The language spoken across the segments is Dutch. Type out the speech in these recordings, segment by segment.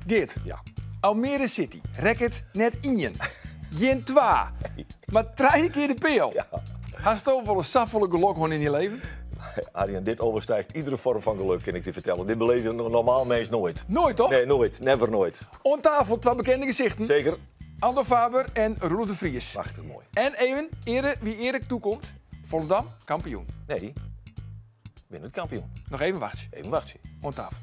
Geert, Ja. Almere City, record net 1. Geen 2. Maar 3 keer de PO. Ja. Hast je wel een saffelige geluk in je leven? Arjen, dit overstijgt iedere vorm van geluk, kan ik je vertellen. Dit beleef je een normaal mens nooit. Nooit, toch? Nee, nooit. Never nooit. On tafel 2 bekende gezichten. Zeker. Andor Faber en Roelof de Vries. Prachtig mooi. En even, wie eerlijk toekomt, Volendam, kampioen. Nee, ik ben het kampioen. Nog even wachten. Even wachten. On tafel.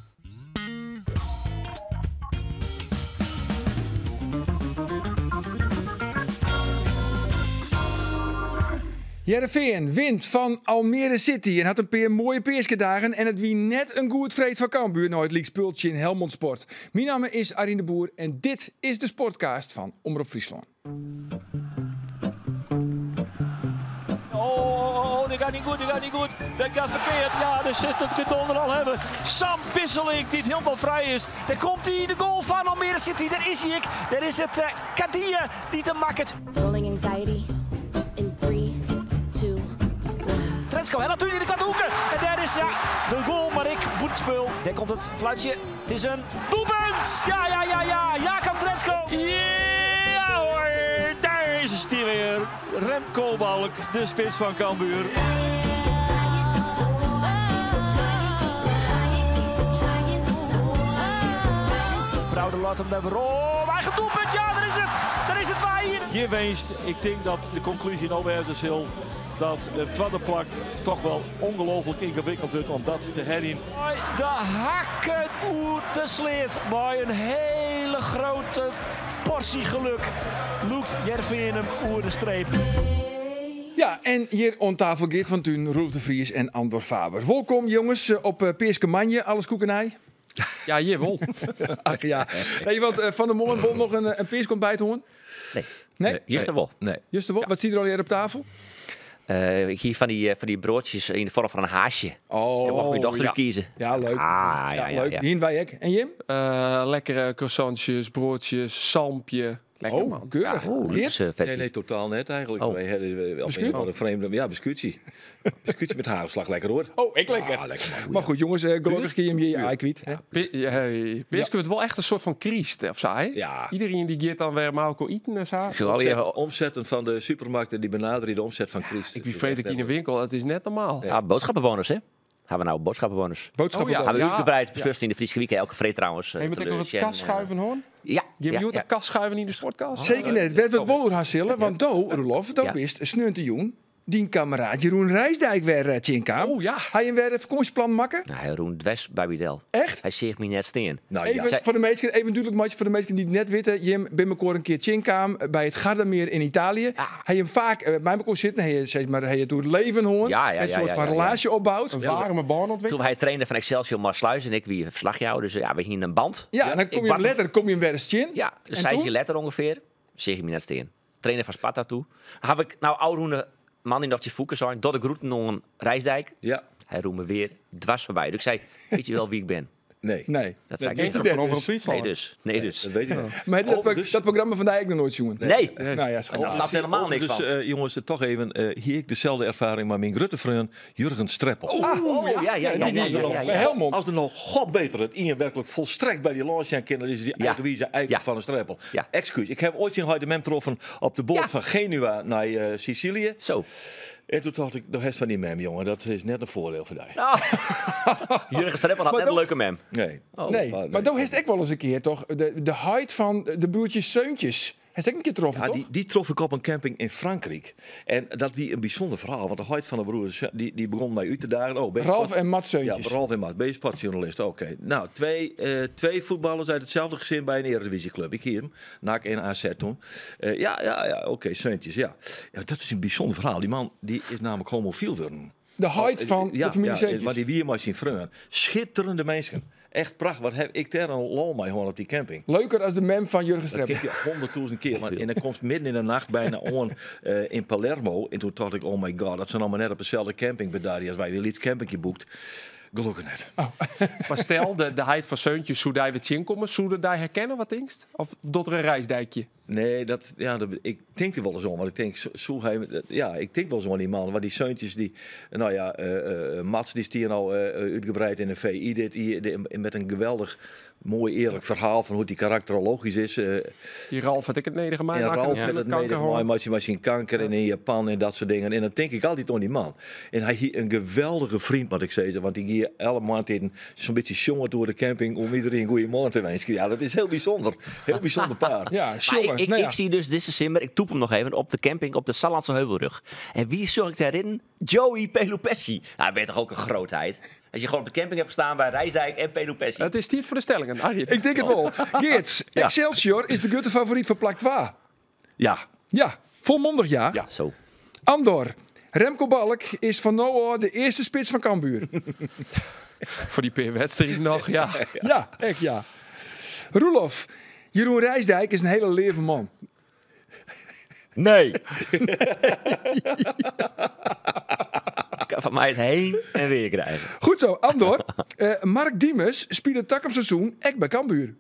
Heerenveen wint van Almere City en had een paar mooie peerskedagen en het wie net een goed vreed van Cambuur nooit leek speeltje in Helmond Sport. Mijn naam is Arjen de Boer en dit is de Sportcast van Omroep Friesland. Oh, dat gaat niet goed, dat gaat niet goed. Dat gaat verkeerd. Ja, de zit het gedonder al hebben. Sam Bisseling, die het helemaal vrij is. Daar komt hij, de goal van Almere City. Daar is hij. Daar is het Kadia die te maakt. Rolling anxiety in 3, 2, 1. Trensko, en natuurlijk in de hoeken. En daar is de goal, maar ik boetspul. Daar komt het fluitje. Het is een doelpunt. Ja. Jakob Trensko. Ja hoor, daar is hij weer. Remco Balk, de spits van Cambuur. Brouwer laat hem daar weer op. Eigen doelpunt, ja, daar is het. Daar is de 2. Je wenst, ik denk dat de conclusie nou weer is dat de tweede plak toch wel ongelooflijk ingewikkeld wordt om dat te herinneren. De hakken oer de sleet. Maar een hele grote portie geluk loekt Heerenveen hem oer de streep. Ja, en hier on tafel Geert van Thun, Roelof de Vries en Andor Faber. Welkom jongens op Peerske Manje, alles koekenij. Ja, jawel. Ach ja. Nee, want Van der Molen wil nog een peerske bij te horen? Nee. Nee? Juist wel. Nee. Just wel. Wat zie je er al hier op tafel? Ik zie van die broodjes in de vorm van een haasje. Oh, Daar mag mijn dochter ja. kiezen. Ja, leuk. Ah, ja. Leuk. Hier wij ook. En Jim? Lekkere croissantjes, broodjes, salmpje. Lekker Oh, man. keurig. Oeh, dat Geert? is versie. Nee, totaal net eigenlijk. Oh. Wij hadden wel Biscuit? een vreemde... Ja, biscuitje. Biscuitje met hagelslag, lekker hoor. Oh, ik lekker. Ah, lekker man. Maar goed jongens, gelukkig kun je hem je kwijt. Peerske wordt wel echt een soort van kriest, of zo, hè? Ja. Iedereen die gaat dan weer Malco eten en zo. Zo even Omzetten van de supermarkten die benaderen de omzet van Christus. Ik wie vreet ik in de winkel, het is net normaal. Ja. boodschappenbonus, hè? Hebben we nou boodschappenbonus? Boodschappen. Oh, ja. Hebben we Ja. uitgebreid beslist in de Friese week. Elke vreed trouwens. En je moet ook nog het kast schuiven, hoor. Ja. Je moet de kast schuiven in de sportkast. Zeker net. Werd het wel haar zullen, want Roelof, dat Ja. is snuntejoen. Die kameraad Jeroen Rijsdijk weer Tjinkam. Oh ja. Hij je weer een vakantieplan maken? Nou, hij roemt dwes bij Bidel. Echt? Hij zegt me net steen. Nou Even ja. voor de mensen, even duidelijk matje voor de mensen die het net weten. Jim ben elkaar een keer Tjinkam bij het Gardameer in Italië. Hij hem vaak bij elkaar zitten. Hij zeg maar hij door het leven hoor. Ja, een soort van relatie opbouwt. Een warme baan ontwikkelen. Toen hij trainde van Excelsior Maasluis en ik wie verslagjouwer. Dus ja, we gingen een band. Ja, en dan kom je hem letterlijk kom je hem weer eens in. Ja, En dus 6 toen? letter ongeveer. Zeg je me net steen. Trainer van Sparta toe. Heb ik nou oude man in dat je voeken zijn. Door de groeten naar een Rijsdijk. Ja. Hij roept me weer dwars voorbij. Dus ik zei, weet je wel wie ik ben? Nee. Nee. Dat zei ik Echt niet. niet. Van Dus. Friesland. Nee dus. Dat weet je niet. Maar Overigens- dat programma van mij ik nog nooit jongen. Nee. Nou ja, En daar snapt helemaal niks van. Dus jongens, toch even. Hier ik dezelfde ervaring maar mijn grote vriend Jurgen Streppel. Oh, ja. Bij Helmond. Als er nog god beter het Ian werkelijk volstrekt bij die launch aan kennen, is die Ja. eigenwijze eigen Ja. van een Streppel. Ja. Excuus, ik heb ooit zien hij de mem getroffen op de boot Ja. van Genua naar Sicilië. Zo. En toen dacht ik, de rest van die mem, jongen, dat is net een voordeel voor jou. Jurgen Streppel had Maar net een dan- leuke mem. Nee. Oh. Nee, maar dan heeft ik wel eens een keer toch de height van de broertjes Seuntjes. Heeft ik een keer getroffen, Ja, toch? die trof ik op een camping in Frankrijk. En dat was een bijzonder verhaal. Want de huid van de broers die begon mij uit te dagen. Oh, Ralf en Mats Ja, Seuntjes. Ralf en Maat, B-sportjournalist. Oké. Nou, twee voetballers uit hetzelfde gezin bij een eredivisieclub. Ik hier hem. NAC en AZ toen. Oké, Seuntjes, ja. Ja, dat is een bijzonder verhaal. Die man die is namelijk homofiel geworden. De height van de familie Seuntjes. maar die wie maar zijn vrienden. Schitterende mensen. Echt prachtig. Wat heb ik daar een lol mee gewoon op die camping. Leuker als de mem van Jurgen Dat Streppel. kijk je 100.000 keer. Maar, en dan komt midden in de nacht bijna on in Palermo. En toen dacht ik, oh my god, dat zijn allemaal net op dezelfde camping bedari als wij weer iets campingje boekt. Gelukkig net. Maar stel, de heid van Seuntjes, zou die weer inkomen, zou die herkennen wat dingst? Of doet er een reisdijkje? Nee, ik denk er wel eens om. Want ik denk, ik denk wel eens om die man. Want die zeuntjes, Mats die is hier nou uitgebreid in de VI. Met een geweldig, mooi, eerlijk verhaal van hoe die karakterologisch is. Die Ralf had ik het nedergemaakt. En Ralf met het kanker. misschien kanker en in Japan en dat soort dingen. En dan denk ik altijd om die man. En hij hier een geweldige vriend, wat ik zei. Want die hier elke maand in zo'n beetje jongen door de camping om iedereen een goede maand te wensen. Ja, dat is heel bijzonder. Heel bijzonder paar. Ja, Maar jongen. ik zie dus deze simmer, ik toep hem nog even, op de camping op de Sallandse Heuvelrug. En wie zorg ik daarin? Joey Pelopessi. Nou, ben je toch ook een grootheid? Als je gewoon op de camping hebt gestaan bij Rijsdijk en Pelopessi. Het is tijd voor de stellingen, Arjen. Ik denk het wel. Geerts, Excelsior is de gutte favoriet voor plak 2. Ja. Ja, volmondig ja. Ja. Zo. Andor, Remco Balk is van nou aan de eerste spits van Cambuur. Voor die peerwedstrijd nog, ja. Ja, echt ja. Roelof, Jeroen Rijsdijk is een hele leven man. Nee. Ik kan van mij het heen en weer krijgen. Goed zo, Andor. Mark Diemers speelt het takkenseizoen echt bij Cambuur.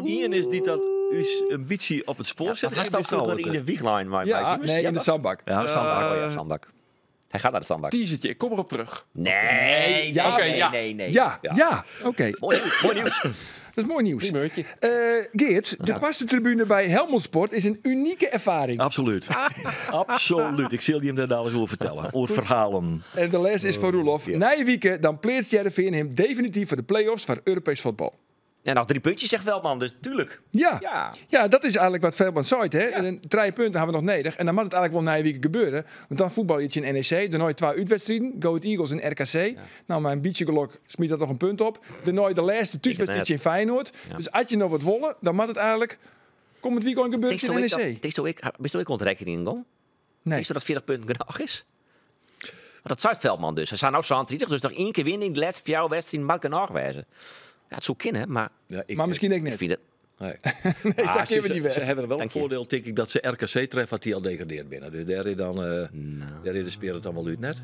Ian is die dat is een beetje op het spoor Dat zet. hij staat vroeger in de wiegline. Maar Ja, nee, in de zandbak. Ja, zandbak. Oh ja, zandbak. Hij gaat naar de zandbak. Teasertje, ik kom erop terug. Nee, ja, nee, oké, ja. nee. Ja, oké. Mooi nieuws. Dat is mooi nieuws. Primeurtje. Geert, de pastentribune bij Helmond Sport is een unieke ervaring. Absoluut. Absoluut. Ik zal je hem daar dadelijk over vertellen. Over verhalen. En de les is voor Roelof. Ja. Na je weekend dan pleert Jereveen hem definitief voor de play-offs van Europees voetbal. Ja, nog 3 puntjes zegt Veldman, dus tuurlijk. Ja. Ja. Ja, dat is eigenlijk wat Veldman zei. Hè? En 3 punten hebben we nog nodig. En dan moet het eigenlijk wel na je weekend gebeuren. Want dan voetbal je in NEC. De nooit 2 uitwedstrijden. Go Ahead Eagles en RKC. Nou, mijn beetje geluk smiet dat nog een punt op. De nooit de laatste thuiswedstrijd in Feyenoord. Ja. Dus als je nog wat wollen, dan moet het eigenlijk... Kom het weekend gebeuren in NEC. Bist du ik ontrekening gaan? Nee. Is dat 40 punten genoeg is? Maar dat zei Veldman dus. Ze zijn nou 30, dus nog 1 keer winnen in de laatste 4 wedstrijden mag genoeg wezen. Ja, het zou kunnen, maar Ja, Maar misschien ik ik net. vind het... Nee. Nee, zeg je niet weg. Ze hebben wel Dank een je. voordeel, denk ik, dat ze RKC treffen wat die al degradeerd binnen. Dus daar is dan, daar is de speler het dan wel uit net.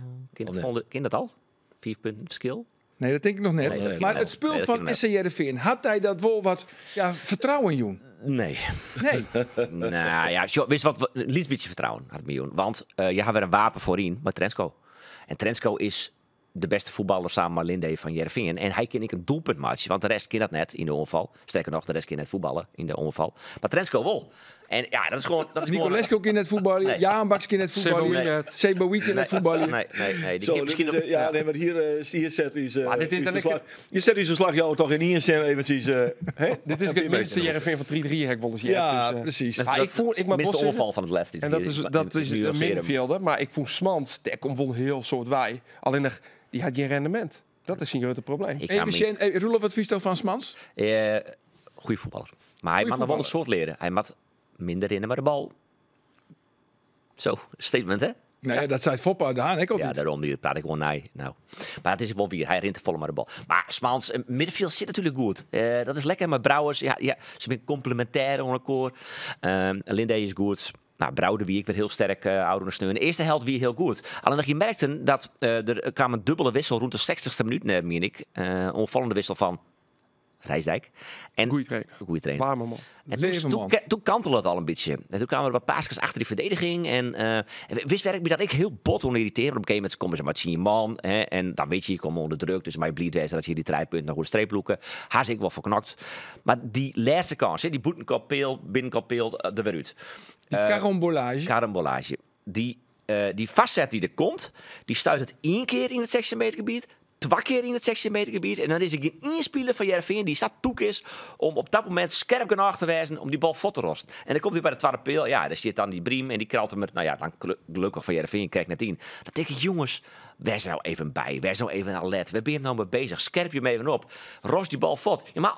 Ken dat al? 4 punten verschil? Nee, dat denk ik nog net. Nee, dat ken ik maar wel. het spul Nee, dat van ken ik SC Jereveen, had hij dat wel wat vertrouwen, Joen? Nee. Nee. Nou ja, wist wat, liefst beetje vertrouwen had miljoen. Want je hebt weer een wapen voorin, maar Trensko. En Trensko is de beste voetballer samen met Linde van Jereveen. En hij kan ik een doelpuntmatch, want de rest kan dat net in de ongeval. Sterker nog, de rest kan net voetballen in de ongeval. Maar Trensko wel. En ja, dat is gewoon... Nicolescu kan net voetballen, Nee. Jaan Baks kan net voetballen, Sebowie Sebowie kan net voetballen. Nee. Die Zo, kan misschien dus, nog... nee, maar hier zet hij Maar dit is dan je zet hij zijn slag jou toch in hier eventjes. Dit is het minste Jereveen van 3-3 heb ik wel eens. Ja, dus, precies. Maar ik voel, ik moet Mist wel de zeggen, onval van het laatste. en dat is een middenvelder, maar ik voel Smans, die komt wel heel soort wij. Alleen die had geen rendement. Dat is een grote probleem. Even Roelof, wat vies je van Smans? Goeie voetballer. Maar hij Goeie mag nog wel een voetballer. soort leren. Hij moet minder rennen met de bal. Zo, statement hè? Nou ja, dat zei het Foppa daar, ik ook Ja, niet. daarom praat ik gewoon nee. Nou. Maar het is wel weer. Hij rent te volle met de bal. Maar Smaals, middenveld zit natuurlijk goed. Dat is lekker. Maar Brouwers, ja, ze zijn complementair aan elkaar. Linde is goed. Nou, Brouwer wie ik weer heel sterk ouder steun. De eerste helft wie heel goed. Alleen nog je merkte dat er kwam een dubbele wissel rond de 60ste minuut, meen ik. Onvallende wissel van Rijsdijk. En Goeie trainer. goede trainer. Warme man. En Leven, man. toen kantelde het al een beetje. En toen kwamen er wat paasjes achter die verdediging. En wist werk me dat ik heel bot onirriteerd. Op een gegeven moment komen ze met zien man. En dan weet je, je komt onder druk. Dus mij blieft dat je die 3 punten naar goede streep loeken. Haast ik wel verknokt. Maar die laatste kans, die boetenkapeel, binnenkapeel, er weer uit. Die carambolage. Karambolage. Die vastzet die er komt, die stuit het 1 keer in het 16 meter gebied. 2 keer in het 16 meter gebied. En dan is er geen speler van Jereveen die zat toek is om op dat moment scherp genoeg te wijzen om die bal voor te rosten. En dan komt hij bij de tweede peel. Ja, daar zit dan die Briem en die kralt hem met, nou ja, dan gelukkig van Jereveen krijgt net 10. Dan denk ik, jongens, wees nou even bij. Wees nou even alert. Waar ben je nou mee bezig? Scherp je hem even op. Rost die bal vot. Je mag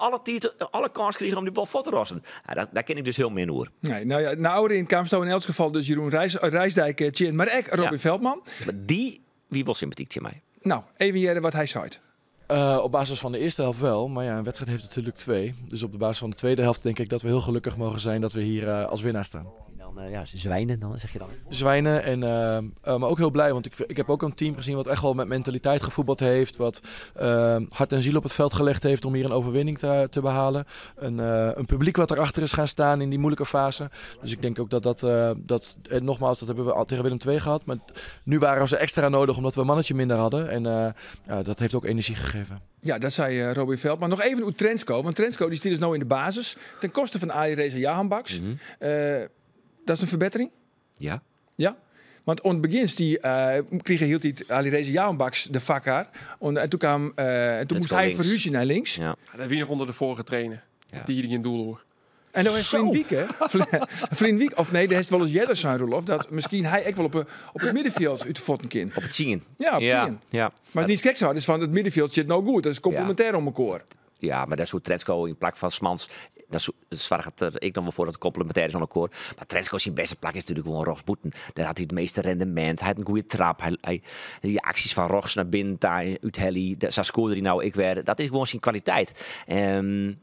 alle kans krijgen om die bal voor te rosten. Ja, daar ken ik dus heel min hoor. Nee, nou ja, nou in Kaamsto in elk geval dus Jeroen Rijsdijk, Tjen, maar ook Robin Ja. Veldman. Maar die, wie wil sympathiek tegen mij? Nou, even jaren wat hij zei. Op basis van de eerste helft wel, maar ja, een wedstrijd heeft natuurlijk 2. Dus op de basis van de tweede helft denk ik dat we heel gelukkig mogen zijn dat we hier als winnaar staan. dan zwijnen, dan zeg je dan. Zwijnen en maar ook heel blij, want ik heb ook een team gezien wat echt wel met mentaliteit gevoetbald heeft, wat hart en ziel op het veld gelegd heeft om hier een overwinning te behalen. Een publiek wat erachter is gaan staan in die moeilijke fase. Dus ik denk ook nogmaals, dat hebben we al tegen Willem II gehad, maar nu waren ze extra nodig omdat we een mannetje minder hadden en dat heeft ook energie gegeven. Ja, dat zei Robin Veld. Maar nog even over Trensko. Want Trensko die staat dus nou in de basis. Ten koste van Ali Reza Jahanbaks. Dat is een verbetering? Ja. Ja? Want aan het begin hield hij Ali Reza Jahanbaks de vakker. En toen moest hij verhuizen naar links. Ja. Dat wie nog onder de vorige trainer. Ja. Die hier in doel hoor. En dan heeft Flynn Wiek, hè? Flynn Wiek, of nee, dat is wel eens Jelle zijn Rolof. Dat misschien hij ook wel op het middenveld uit de voeten kan. Op het zien. Ja, op het zien. Ja. Maar het niet gek zo, dus van het middenveld zit nou goed. Dat is complementair om elkaar. Ja, maar dat is hoe Trensko in plak van Smans. Dat zorgt er ik dan wel voor dat het complementair is aan elkaar. Maar Trensko zijn beste plak is natuurlijk gewoon Rogs Boeten. Daar had hij het meeste rendement. Hij had een goede trap. Die acties van Rogs naar binnen, daar uit Helly. Zo scoorde hij nou ik weer. Dat is gewoon zijn kwaliteit. En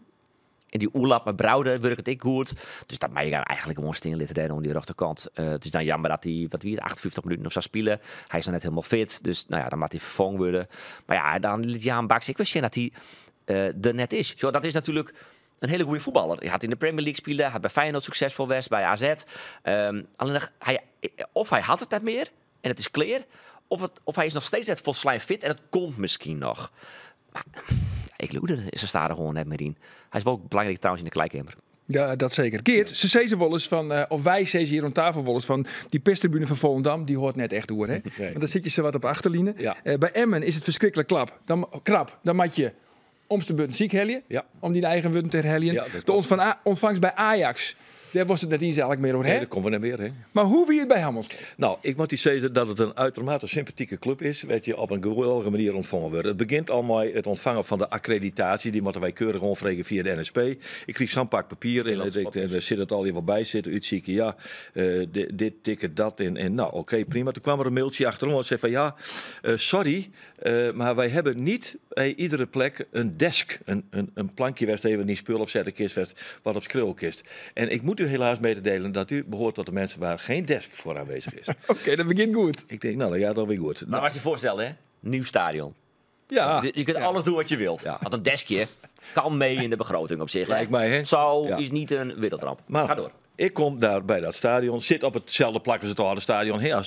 die Oelap met Brouwer werkt het ik goed. Dus dat mag je eigenlijk gewoon stinlitten daar aan die rechterkant. Het is dan jammer dat hij 58 minuten nog zou spelen. Hij is nog net helemaal fit. Dus nou ja, dan moet hij vervangen worden. Maar ja, dan liet Jaan Baks. Ik wist dat hij er net is. Zo, dat is natuurlijk een hele goede voetballer. Hij had in de Premier League spelen. Hij had bij Feyenoord succesvol geweest, bij AZ. Alleen of hij had het net meer en het is clear. Of hij is nog steeds net volslijn fit en het komt misschien nog. Maar ik luide ze staan er gewoon net meer in. Hij is wel ook belangrijk trouwens in de kleedkamer. Ja, dat zeker. Geert, ze zeiden wel eens van, of wij zeiden hier aan tafel wel eens van, die pestribune van Volendam, die hoort net echt door, hè? Nee. Want dan zit je ze wat op achterlijnen. Ja. Bij Emmen is het verschrikkelijk krap. Dan moet je om de beurt ziek heljen, om die eigen wurden te herheljen. Ja, de ontvangst bij Ajax, daar was het net eens eigenlijk meer over, hè? Nee, dat komt we net meer, hè? Maar hoe wie het bij Hamels? Nou, ik moet zeggen dat het een uitermate sympathieke club is. Weet je, op een geweldige manier ontvangen wordt. Het begint al met het ontvangen van de accreditatie. Die moeten wij keurig onvregen via de NSP. Ik kreeg zo'n pak papier en er zit het al even bij zitten. Uitzieken, ja, dit ticket, dat. En nou, oké, prima. Toen kwam er een mailtje achterom en zei van ja, sorry, maar wij hebben niet bij iedere plek een desk. Een plankje west even die spul opzetten, kist wat op schreeuwkist. En ik moet u helaas mededelen dat u behoort tot de mensen waar geen desk voor aanwezig is. Oké, dat begint goed. Ik denk, nou, dat gaat alweer goed. Maar als je voorstelt, hè? Nieuw stadion. Ja. Je kunt alles doen wat je wilt. Ja. Want een deskje kan mee in de begroting op zich. Lijkt mij, hè? Zo Ja. is niet een wereldramp. Maar Ga door. ik kom daar bij dat stadion, zit op hetzelfde plak als het oude stadion. Ja,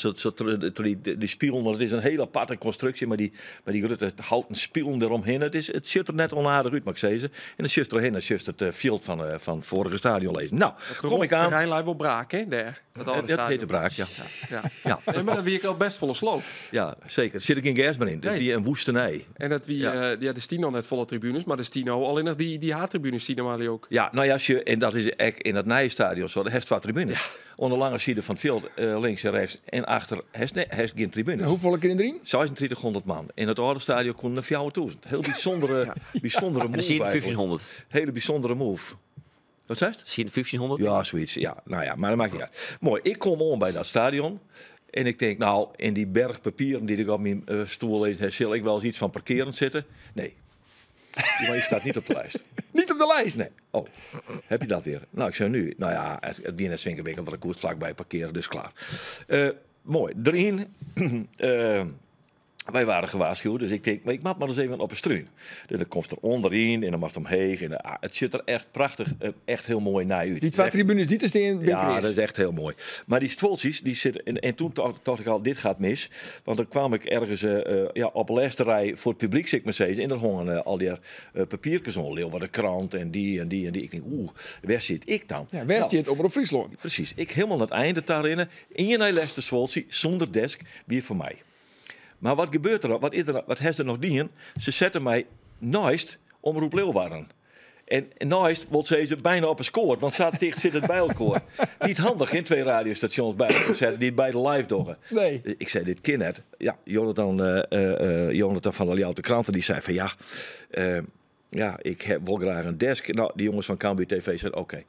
die spielen, want het is een hele aparte constructie, maar die grote houten spielen eromheen. Het ziet er net onaardig uit, mag ik zeggen. En dan shift erheen, dan shift het veld van vorige stadion lezen. Nou, kom ik aan. Het terrein lijkt wel braak, hè? Daar. Dat heet de braak, ja. Ja. Maar dan wie ik al best volle sloop. Ja, zeker. Er zit er geen gas meer in. Dat is een woestenij. En dat wie, de Stino net volle tribunes, maar de Stino alleen nog die H-tribunes zien normaal ook. Ja, nou ja, en dat is echt in het Nijenstadion zo. Er heeft 2 tribunes. Ja. Aan de lange zijde van het veld, links en rechts. En achter heeft geen tribunes. Hoeveel keer in de ring? 2600 man. In het oude stadion konden er 4000. Heel bijzondere move. En dan zie je 1500. Hele bijzondere move. Wat zei je? Zie je 1500? Ja, zoiets. Ja, nou ja, maar dat maakt niet uit. Mooi, ik kom om bij dat stadion. En ik denk, nou, in die berg papieren die ik op mijn stoel lees, zal ik wel eens iets van parkeren zitten? Nee. Die staat niet op de lijst. Niet op de lijst? Nee. Oh, heb je dat weer? Nou, ik zeg nu, nou ja, het weer net zwinkerwikkeld, want ik koers vlakbij parkeren, dus klaar. Mooi. Erin. Wij waren gewaarschuwd, dus ik denk, maar ik maak maar eens even op een struin. Dus dan komt er onderin en dan mag het omheen. En het ziet er echt prachtig, echt heel mooi naar uit. Die 2 tribunes, die te steen. Ja, dat is echt heel mooi. Maar die stwolsies, die zitten... En toen dacht ik al, dit gaat mis. Want dan kwam ik ergens op laatste rij voor het publiek, zeg ik maar steeds. En dan hongen al die papiertjes om. Leeuw, wat de krant en die. Ik denk, waar zit ik dan? Ja, waar zit over op Friesland? Precies. Ik helemaal aan het einde daarin. In je laatste stwolsie, zonder desk, weer voor mij. Maar wat gebeurt er? Wat heeft er nog dien? Ze zetten mij naast Omroep Leeuwarden. En naast wil ze bijna op een score, want dicht zit het bij elkaar. Niet handig in 2 radiostations bij elkaar zetten die het beide live doggen. Nee. Ik zei, dit kind net. Ja, Jonathan van de Ljouwte Kranten, die zei van ja, ik heb wel graag een desk. Nou, die jongens van Cambuur TV zeiden, oké,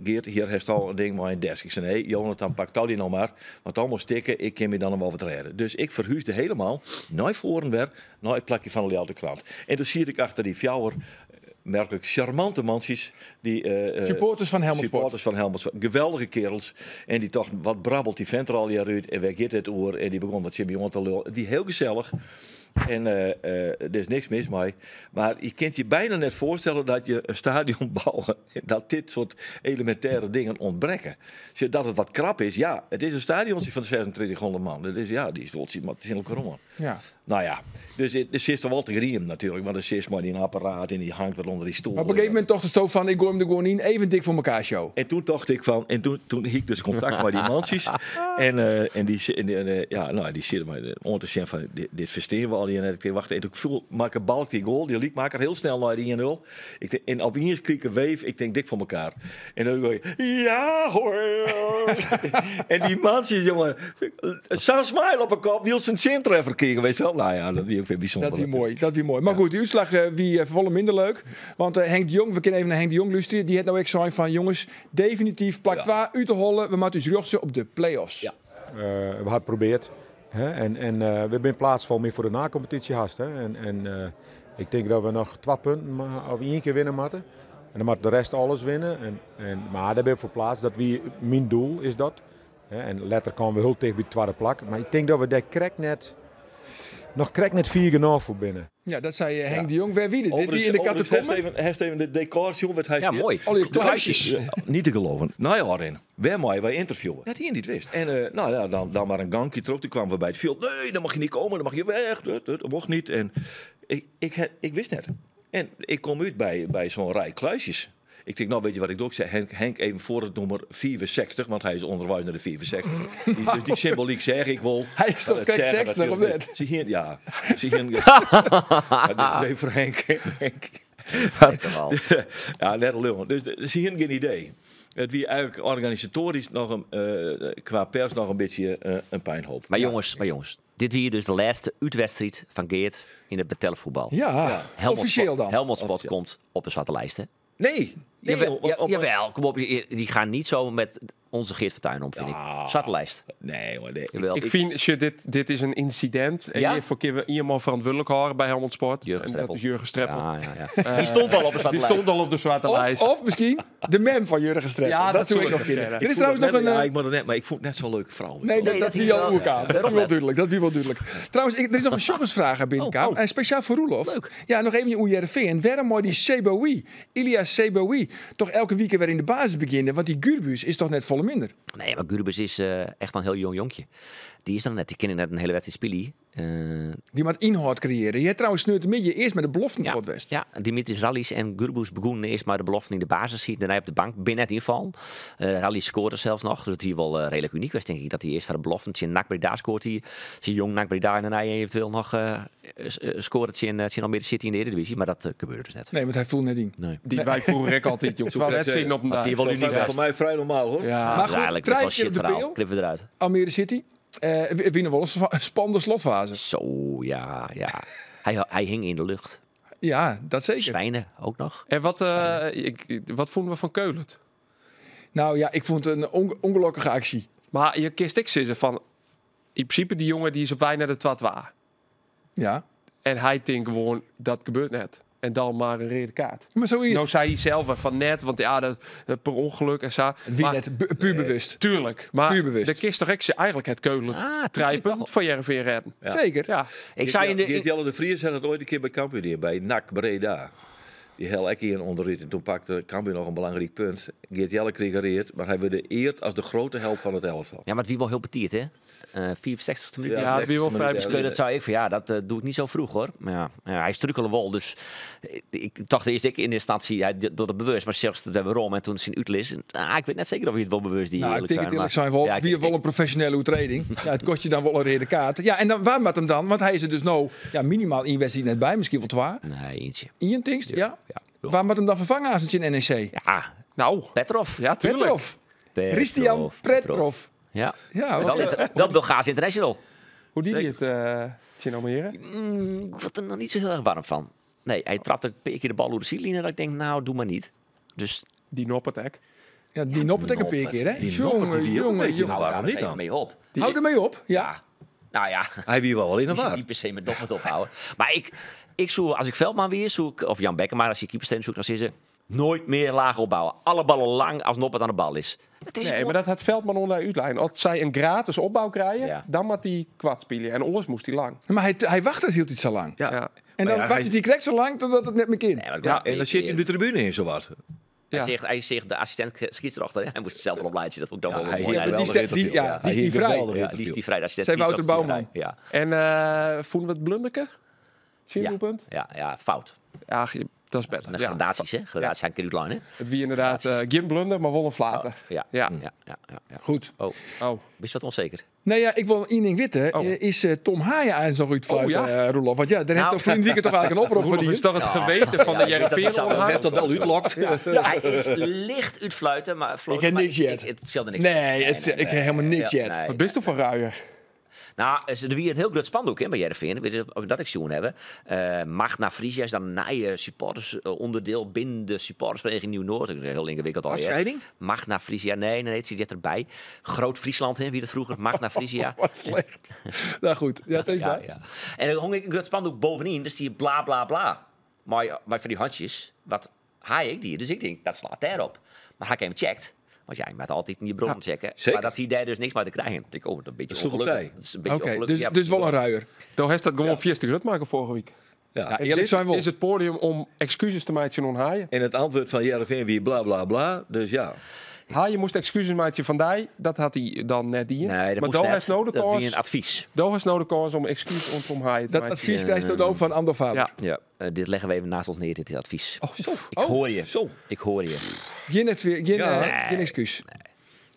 Geert, hier heeft al een ding maar een desk. Ik zei, nee, Jonathan, pak dat die nou maar. Want allemaal stikken, ik kan me dan nog wel wat redden. Dus ik verhuisde helemaal naar voren weer, naar het plakje van de Ljouwte Krant. En toen zie ik achter die fjouwer merkelijk charmante mansjes. Supporters van Helmond Sport. Supporters van Helmond Sport. Geweldige kerels. En die toch, wat brabbelt die vent er al jaar uit. En wij gaat het oor. En die begon wat Jimmy Jong te lullen. Die heel gezellig. En er is niks mis mee. Maar je kunt je bijna net voorstellen dat je een stadion bouwen. Dat dit soort elementaire dingen ontbreken. Dat het wat krap is. Ja, het is een stadionje van 2600 man. Dat is, ja, die is wat in elkaar om. Ja. Nou ja, dus er zit er wel te griem natuurlijk. Maar er zit maar die apparaat en die hangt wat onder die stoel. Maar op een gegeven moment toch de stoof van, ik gooi hem er gewoon in, even dik voor elkaar show. En toen dacht ik van, en toen hiek ik dus contact met die mansjes. En die zitten maar om te zeggen van, dit verstaan we al. En ik wacht, en toen viel Marke Balk die goal, die liep maker heel snel naar die 1-0. En op eens kreeg ik een weef, ik denk dik voor elkaar. En dan gooi je, ja hoor. En die mansjes, jongen, zo'n smile op een kop, Wilson Sintreffer kregen, weet je wel. Nou ja, dat is ook weer bijzonder. Dat is mooi. Maar goed, de uitslag wie volle minder leuk. Want Henk de Jong, we kunnen even naar Henk de Jong luisteren. Die had nou ook gezegd van, jongens, definitief plak 2 uit te hollen. We moeten dus ruggen op de play-offs. Ja. We hadden het geprobeerd. Hè? En we hebben in plaats van meer voor de na-competitie hast. Hè? En ik denk dat we nog 2 punten of 1 keer winnen moeten. En dan moet de rest alles winnen. Maar daar hebben we voor plaats. Mijn doel is dat. Hè? En later komen we heel tegen bij de tweede plak. Maar ik denk dat we daar nog net 4 genoeg voor binnen. Ja, dat zei Henk de Jong. Waar wie dit? Dit wie in de catacomben? Hij heeft even de decors, jongen. Ja, mooi. Al die kluisjes. Niet te geloven. Nou ja, Arin. Waar mooi wij interviewen. Dat hij niet wist. En dan maar een gangje terug. Toen kwamen we bij het veld. Nee, dan mag je niet komen. Dan mag je weg. Dat mocht niet. En ik wist net. En ik kom uit bij zo'n rij kluisjes. Ik denk, nou weet je wat ik doe? Ik zei Henk even voor het nummer 64, want hij is onderwijs naar de 64. Dus die symboliek zeg ik wel. Hij is toch kijk 60 of net? Zie hier, ja. Zie hier. Dat is even voor Henk. Ja, net al lang. Dus zie hier geen idee. Het wie eigenlijk organisatorisch nog qua pers nog een beetje een pijnhoop. Maar jongens. Dit hier dus de laatste uitwedstrijd van Geert in het betaalvoetbal. Ja, officieel dan. Helmond Sport komt op de zwarte lijst, hè? Nee. Jawel, kom op. Die gaan niet zo met onze Geert Fortuyn om, vind ik. Zwarte lijst. Nee, hoor. Nee. Jawel, Ik vind, dit is een incident. En je voor keer iemand verantwoordelijk houden bij Helmond Sport. Jurgen Streppel. Dat is Jurgen Streppel. Ja. Die stond al op de zwarte Die lijst. stond al op de zwarte lijst. Of misschien de mem van Jurgen Streppel. Ja, dat doe zou ik ik nog nog keer. kennen. Dit is trouwens nog een... Ja, ik moet het net, maar ik vond het net zo'n leuke vrouw. Nee, dat wie al oerkaan. Dat wie wel duidelijk. Trouwens, er is nog een joggersvraag binnenkant. En speciaal voor Roelof. Leuk. Ja, nog even hoe Heerenveen. Waarom mooi die Seboui, Ilias Seboui, toch elke week weer in de basis beginnen? Want die Gurbus is toch net volle minder? Nee, maar Gurbus is echt een heel jong jonkje. Die is dan net, die kennen net een hele wedstrijd spelen. Die moet inhoud creëren. Je hebt trouwens nu het midden eerst met de belofte van het West. Ja, Dimitris Rallis en Gurbus begonnen eerst maar de belofte in de basis ziet. Daarna op de bank binnen net invallen. Rallis scoorde zelfs nog. Dus het hier wel redelijk uniek was, denk ik. Dat hij eerst van de belofte. Zijn NAC Breda scoort hij. Zijn jong NAC Breda en daarna eventueel nog scoort het in Almere City in de Eredivisie. Maar dat gebeurde dus net. Nee, want hij voelt net in. Nee. Die wij vroeger ik altijd, jongens. Wel net zien op een dag. Die wel uniek Voor mij vrij normaal, hoor. Ja. Maar goed, eigenlijk best wel 3 keer shit op de verhaal. peel. Knippen we eruit. Almere City. Winnen wel een spannende slotfase. Zo, ja. Hij hing in de lucht. Ja, dat zeker. Zwijnen ook nog. En wat vonden we van Keulert? Nou ja, ik vond het een ongelukkige actie. Maar je kist ik zeggen van... In principe, die jongen die is op wij naar de 2-2. Ja. En hij denkt gewoon, dat gebeurt net. En dan maar een rode kaart. Maar zo hier. Nou zei hij zelf van net, want ja, dat per ongeluk en zo. Wie Maar- net puur bewust. Tuurlijk. Maar Puur bewust. de kist toch eigenlijk het Keulert trijpen toch? voor Jereveen redden. Ja. Zeker. Ja. Ik zei in de... Geert Jelle de Vries had het ooit een keer bij Cambuur hier, bij NAC Breda. Die heel ik hier in onderrit. En toen pakte Cambuur nog een belangrijk punt. Geert Jelle kreeg gereerd, maar hij werd eerd als de grote held van het elftal. Ja, maar het wie wel heel petit, hè? 64e minuut. Ja, wie wel vrij Dus dat zou ik van ja, dat doe ik niet zo vroeg hoor. Maar ja, hij strukkelde wel. Dus ik dacht eerst in de instantie, hij doet het bewust, maar zelfs dat waarom. En toen zijn uitlis. Ik weet net zeker of hij het wel bewust die. Nou, ik denk het eerlijk zijn wel. Ja, Wie wel een professionele overtreding. Ja, het kost je dan wel een rode kaart. Ja, en dan waar met hem dan? Want hij is er dus nou minimaal 1 wedstrijd net bij, misschien wel 2. Nee, eentje. Ian Tingst, ja. Ja. Waar moet hem dan vervangen als het in NEC? Ja, Nou, Petrov. ja, tuurlijk. Petrov. Christian Petrov. Ja. Ja, Wel Bulgaars International. Hoe die het zien Almere? Ik word er nog niet zo heel erg warm van. Nee, hij trapte een keer de bal door de ziellinie. Dat ik denk, nou, doe maar niet. Dus Die Noppetek. ja, die noppert ook een paar keer, hè? Die noppert die ook een beetje. Jongen. Nou, waarom niet daar dan? mee op. Hou ermee op. Ja. Nou ja, Hij wie wel in de die waar. niet per se met nog wat ophouden. Maar ik zoek, als ik Veldman weer zoek, of Jan Bekkema, als je keeperstrainer zoekt, dan is ze nooit meer laag opbouwen. Alle ballen lang als Noppert aan de bal is. Het is Nee, gewoon- maar dat had Veldman onder de uitlijn. Als zij een gratis opbouw krijgen, Ja. dan moet hij kwart spelen. En anders moest hij lang. Maar hij wachtte hield iets zo lang. Ja. Ja. En dan Maar ja, wachtte hij correct zo lang totdat het net me kind. Nee, maar ik Ja, ben- En dan zit hij in de tribune in, zowat. Ja. Hij zegt de assistent scheidsrechter, hè. Hij moest het zelf wel opleiden. Dat vond ik toch wel mooi. Ja, Hij die wel- is die- ja, die is die vrij. Ja, die is die vrij. De assistent Zei Wouter scheidsrechter is Bouwman. die vrij. En vonden we het blunderke? Simpelpunt? Ja, fout. Ja, dat is beter. Met Ja. gradaties, hè? Gradaties aan keer uitlijn, hè? Het wie inderdaad geen blunder, maar wel een flater. Ja. Ja. Goed. Oh, Oh. is wat onzeker? Nou ja, ik wil één ding weten. Oh. Is Tom Haaien aan zo'n uitfluiten, Oh, ja? Roelof? Want ja, daar heeft Nou. toch vriend Wieke toch eigenlijk een oproep voor Roelof die. is toch het geweten van de ik weet dat hij Jereveen zou wel Hij heeft dat wel uitlokt. Hij is licht uitfluiten, maar... Ik heb niks yet. Het stelde niks. Nee, ik heb helemaal niks Ja, yet. nee. Wat bist u voor ruier? Nou, er weer een heel groot spandoek hè, bij Jereveen. Ik weet niet of dat ik zoen hebben. Magna Frisia is dan een nieuwe supportersonderdeel binnen de supportersvereniging Nieuw-Noord. Dat is heel ingewikkeld al. Afscheiding? Magna Frisia, nee, het zit erbij. Groot-Friesland, hè, wie dat vroeger. Magna Frisia. Wat slecht. Nou goed, ja, het is Ja, waar. ja. En dan hong ik een groot spandoek bovenin, dus die bla bla bla. Maar van die handjes, wat haai ik die? Dus ik denk, dat slaat daarop. Maar hij hem checkt. Want ja, je moet altijd in je bron checken. zeker. Maar dat hij daar dus niks mee te krijgen. Dan denk ik, dat is een beetje Dat is toch ongelukkig. een Dat is een beetje Oké, ongelukkig. Ja, dus wel een ruier. Toen heeft dat gewoon 40 rut maken vorige week. Ja. Ja, eerlijk zijn we Dit is het podium om excuses te maken aan Haaien. En het antwoord van Jereveen wie bla bla bla. Dus ja. Haaien moest excuses maken van die. Dat had hij dan net die. Nee, dat maar moest daar net. is nodig Dat was een kans. advies. Daar is nodig kans om excuses om Haaien te Dat maken. advies krijgt ook van Andor Faber. Ja. Ja, dit leggen we even naast ons neer, dit is advies. Oh, zo. Ik hoor je. Zo. Ik hoor je. Geen excuus.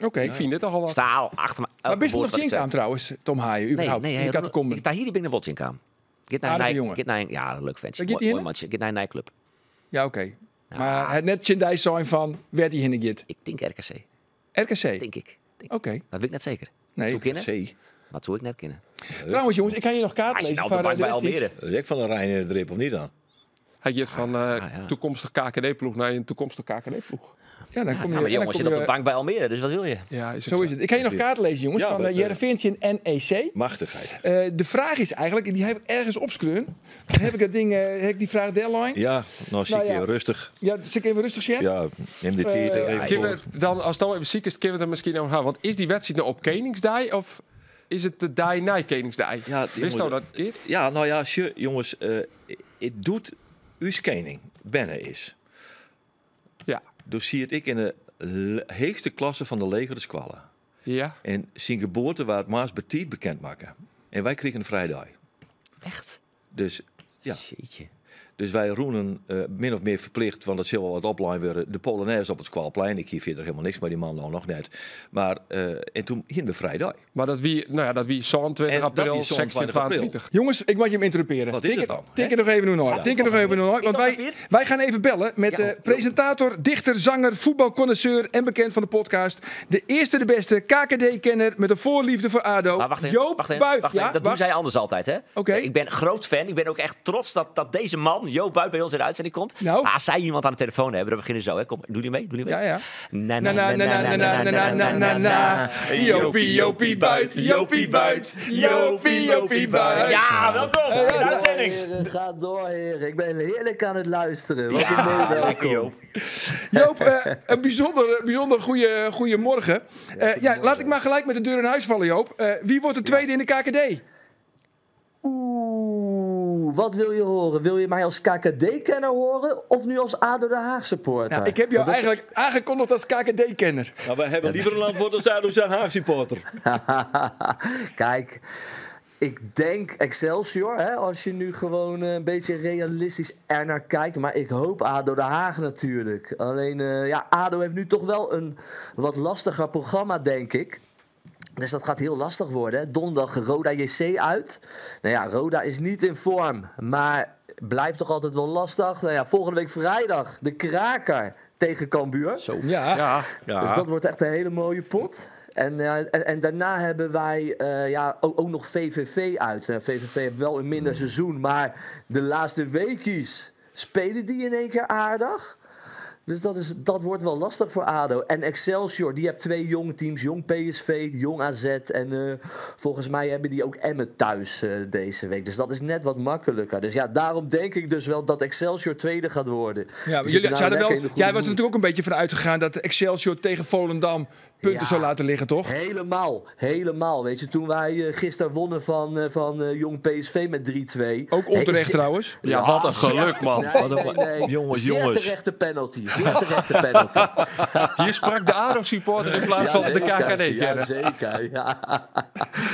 Oké. Ik vind dit toch al wat. Sta al achter me. Maar bist je nog wat ik Jinkaam zeg. trouwens, Tom Haaien, Nee, überhaupt? nee. Ik had te komen. Ik sta hier, ik ben een Wotjink aan. Get naar Aardige een jongen. get naar een, ja, leuk ventje. Waar gaat hij Mooi heen? matje. Get naar een nijclub. Ja, oké. Maar het net Chindai zijn van, werd hij in git? Ik denk RKC. RKC? Denk ik. Oké. Dat weet ik net zeker. Nee. Zo kennen? C. Maar dat zou ik net kennen. Trouwens jongens, ik kan je nog kaart Hij is lezen nou op de van bank bij de wedstrijd. Almere. Dat is echt van een Rijn in de drip of niet dan? Hij gaat van ja. toekomstig KKD-ploeg naar een toegstig KKD-ploeg. Ja, dan kom je... Ja, maar en dan jongens, kom zit op je- de bank bij Almere, dus wat wil je? Ja, is Zo is het. Ik kan je nog kaart lezen jongens, Ja, van dat, Jereveen en NEC. Machtigheid. De vraag is eigenlijk, die heb ik ergens opschreven. Heb ik dat ding, heb ik die vraag deadline? Ja, nou zie Nou ik ja. je rustig. Ja, zit ik even rustig zitten? Ja, neem de tijd even Kunnen voor. we dan, als het dan even ziek is, kunnen we het misschien nog gaan. Want is die wedstrijd nou op Koningsdij of is het de dag na Koningsdij? Ja, Wist nou dat keer? Ja, nou ja, jongens, het doet uw scanning binnen is. Ja. Dus zie ik in de heegste klasse van de leger de squallen. Ja. En zijn geboorte waar het Maas Betiet bekend maken. En wij kregen een vrijdag. Echt? Dus ja, Jeetje. dus wij roenen min of meer verplicht, want dat zal wel wat opline worden, de Polonaise op het Squalplein. Ik hier verder helemaal niks, maar die man nou nog net. Maar en toen hingen we vrijdag. Maar dat wie 27 En dat april, wie 16, 26 april. 22. Jongens, ik moet je hem interruperen. Wat is het dan, Tik hè? er nog even nooit. Ja, Tik er nog even nooit. Want Is dat zover? wij gaan even bellen met de presentator, dichter, zanger, voetbalconnoisseur en bekend van de podcast. De eerste, de beste KKD-kenner met een voorliefde voor ADO. Maar wacht even, Joop wacht even, Buit. wacht even. Ja, Dat doen zij anders altijd, hè? Oké. Ik ben groot fan. Ik ben ook echt trots dat deze man, Joop Buit, bij ons in de uitzending komt. Nou. Maar als zij iemand aan de telefoon hebben, dan beginnen ze zo. Hè? Kom, doe die mee? Doe die mee? Ja, ja. Na, Na, na, na, na, na, na, na, na, na. Jopie, Jopie Buit, Jopie Buit, Jopie, Jopie Buit. Ja, welkom in de uitzending. Heren, ga door, heren. Ik ben heerlijk aan het luisteren. Wat een mooi welkom. Joop. Joop, een bijzonder goede morgen. Laat ik maar gelijk met de deur in huis vallen, Joop. Wie wordt de tweede in de KKD? Oeh, wat wil je horen? Wil je mij als KKD-kenner horen of nu als ADO Den Haag supporter? Nou, ik heb jou Want dat eigenlijk aangekondigd als KKD-kenner. Nou, wij hebben liever een antwoord dan zij zijn Haag supporter. Kijk, ik denk Excelsior, hè, als je nu gewoon een beetje realistisch ernaar kijkt. Maar ik hoop ADO Den Haag natuurlijk. Alleen, ADO heeft nu toch wel een wat lastiger programma, denk ik. Dus dat gaat heel lastig worden. Hè. Donderdag Roda JC uit. Nou ja, Roda is niet in vorm, maar blijft toch altijd wel lastig. Nou ja, volgende week vrijdag de kraker tegen Cambuur. Zo. Ja. Dus dat wordt echt een hele mooie pot. En daarna hebben wij ook nog VVV uit. VVV heeft wel een minder seizoen, maar de laatste weekjes spelen die in één keer aardig. Dus dat wordt wel lastig voor ADO. En Excelsior, die hebt 2 jonge teams. Jong PSV, Jong AZ. En volgens mij hebben die ook Emmen thuis deze week. Dus dat is net wat makkelijker. Dus ja, daarom denk ik dus wel dat Excelsior tweede gaat worden. Ja, jij was er natuurlijk ook een beetje van uitgegaan dat Excelsior tegen Volendam punten zou laten liggen, toch? Helemaal. Weet je, toen wij gisteren wonnen van Jong PSV met 3-2. Ook onterecht trouwens. Ja, wat een geluk, man. Nee. Jongens. Zeer terechte penalty. Hier sprak de ADO-supporter in plaats van de KKD. Ja, zeker.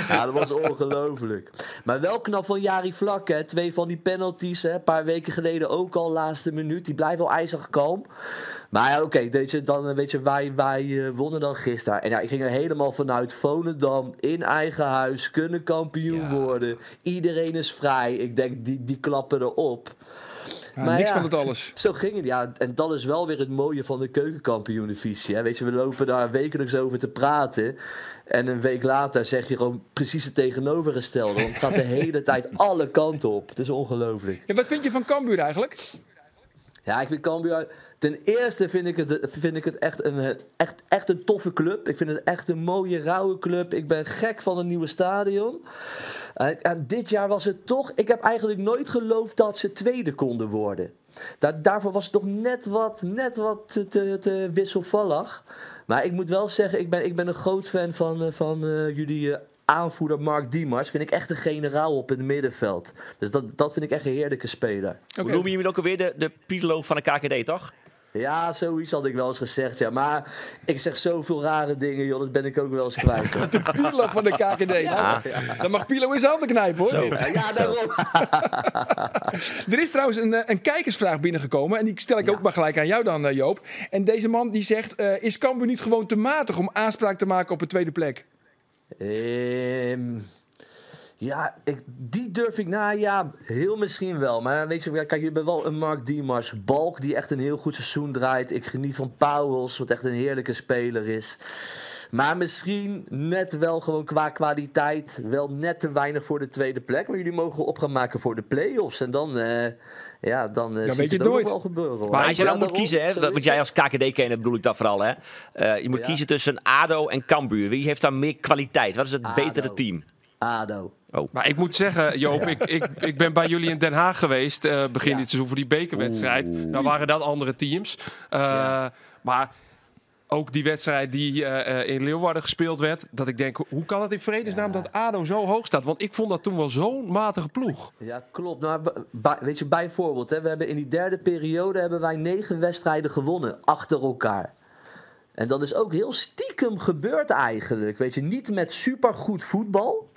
Ja, dat was ongelooflijk. Maar wel knap van Jari Vlak, hè. 2 van die penalties, hè. Een paar weken geleden ook al, laatste minuut. Die blijft wel ijzig kalm. Maar ja, oké, wij wonnen dan gisteren. En ja, ik ging er helemaal vanuit. Volendam in eigen huis, kunnen kampioen worden. Iedereen is vrij. Ik denk, die klappen erop. Ja, maar niks van het alles. Zo ging het, ja. En dat is wel weer het mooie van de keukenkampioen-divisie. Weet je, we lopen daar wekelijks over te praten. En een week later zeg je gewoon precies het tegenovergestelde. Want het gaat de hele tijd alle kanten op. Het is ongelooflijk. Ja, wat vind je van Cambuur eigenlijk? Ja, ik vind Cambuur... Ten eerste vind ik het echt een toffe club. Ik vind het echt een mooie, rauwe club. Ik ben gek van een nieuwe stadion. En dit jaar was het toch... Ik heb eigenlijk nooit geloofd dat ze tweede konden worden. Daarvoor was het toch net wat te wisselvallig. Maar ik moet wel zeggen, ik ben een groot fan van jullie... aanvoerder Mark Diemers vind ik echt een generaal op het middenveld. Dus dat vind ik echt een heerlijke speler. Hoe noemen jullie hem ook alweer de Pirlo van de KKD, toch? Ja, zoiets had ik wel eens gezegd, ja. Maar ik zeg zoveel rare dingen, joh. Dat ben ik ook wel eens kwijt. De Pirlo van de KKD. Ja. Dan mag Pirlo in zijn handen knijpen, hoor. Ja, daarom. Er is trouwens een kijkersvraag binnengekomen. En die stel ik ook maar gelijk aan jou dan, Joop. En deze man die zegt... is Cambuur niet gewoon te matig om aanspraak te maken op een tweede plek? Ja, die durf ik heel misschien wel. Maar weet je, kijk, je bent wel een Mark Diemers. Balk, die echt een heel goed seizoen draait. Ik geniet van Pauwels, wat echt een heerlijke speler is. Maar misschien net wel gewoon qua kwaliteit wel net te weinig voor de tweede plek. Maar jullie mogen op gaan maken voor de play-offs. En dan weet je het nooit wel gebeuren. Hoor. Maar als je dan moet kiezen, hè, wat jij als KKD-kenner bedoel ik dat vooral. Hè? Je moet kiezen tussen ADO en Cambuur. Wie heeft daar meer kwaliteit? Wat is het betere team? ADO. Oh. Maar ik moet zeggen, Joop, ik ben bij jullie in Den Haag geweest begin dit seizoen voor die bekerwedstrijd. Nou waren dat andere teams. Maar ook die wedstrijd die in Leeuwarden gespeeld werd, dat ik denk, hoe kan het in vredesnaam dat ADO zo hoog staat? Want ik vond dat toen wel zo'n matige ploeg. Ja, klopt. Nou, weet je, bijvoorbeeld, hè, we hebben in die derde periode hebben wij 9 wedstrijden gewonnen achter elkaar. En dat is ook heel stiekem gebeurd eigenlijk. Weet je, niet met supergoed voetbal,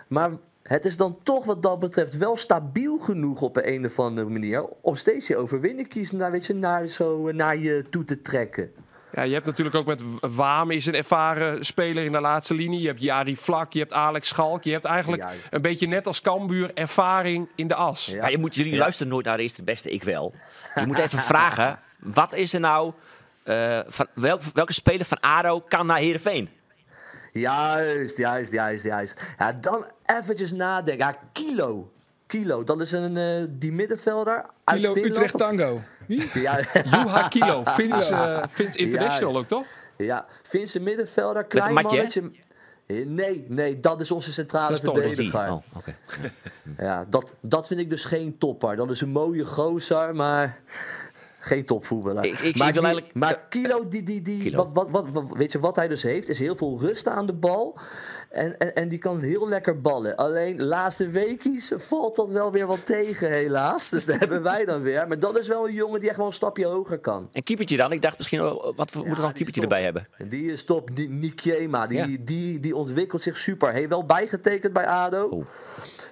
maar het is dan toch wat dat betreft wel stabiel genoeg op een of andere manier om steeds je overwinning kiezen naar je toe te trekken. Ja, je hebt natuurlijk ook met Waam is een ervaren speler in de laatste linie. Je hebt Jari Vlak, je hebt Alex Schalk. Je hebt eigenlijk een beetje net als Cambuur ervaring in de as. Ja. Jullie luisteren nooit naar de eerste beste, ik wel. Je moet even vragen, wat is er nou... welke speler van ADO kan naar Heerenveen? Juist. Ja, dan eventjes nadenken. Ja, Kilo, dat is die middenvelder uit Kilo Finland. Utrecht Tango. Wie? Ja. Juha Kilo, Fins International ook, toch? Ja, Finse middenvelder, klein mannetje. Nee, dat is onze centrale verdediger. Oh, okay. Ja, dat vind ik dus geen topper. Dat is een mooie gozer, maar geen topvoetballer. Maar Kilo, weet je wat hij dus heeft? Is heel veel rust aan de bal. En die kan heel lekker ballen. Alleen laatste weekjes valt dat wel weer wat tegen, helaas. Dus dat hebben wij dan weer. Maar dat is wel een jongen die echt wel een stapje hoger kan. En keepertje dan? Ik dacht misschien, wat moeten we dan een keepertje erbij hebben? Die is top. Nikiema, die ontwikkelt zich super. Hij wel bijgetekend bij ADO. Oh.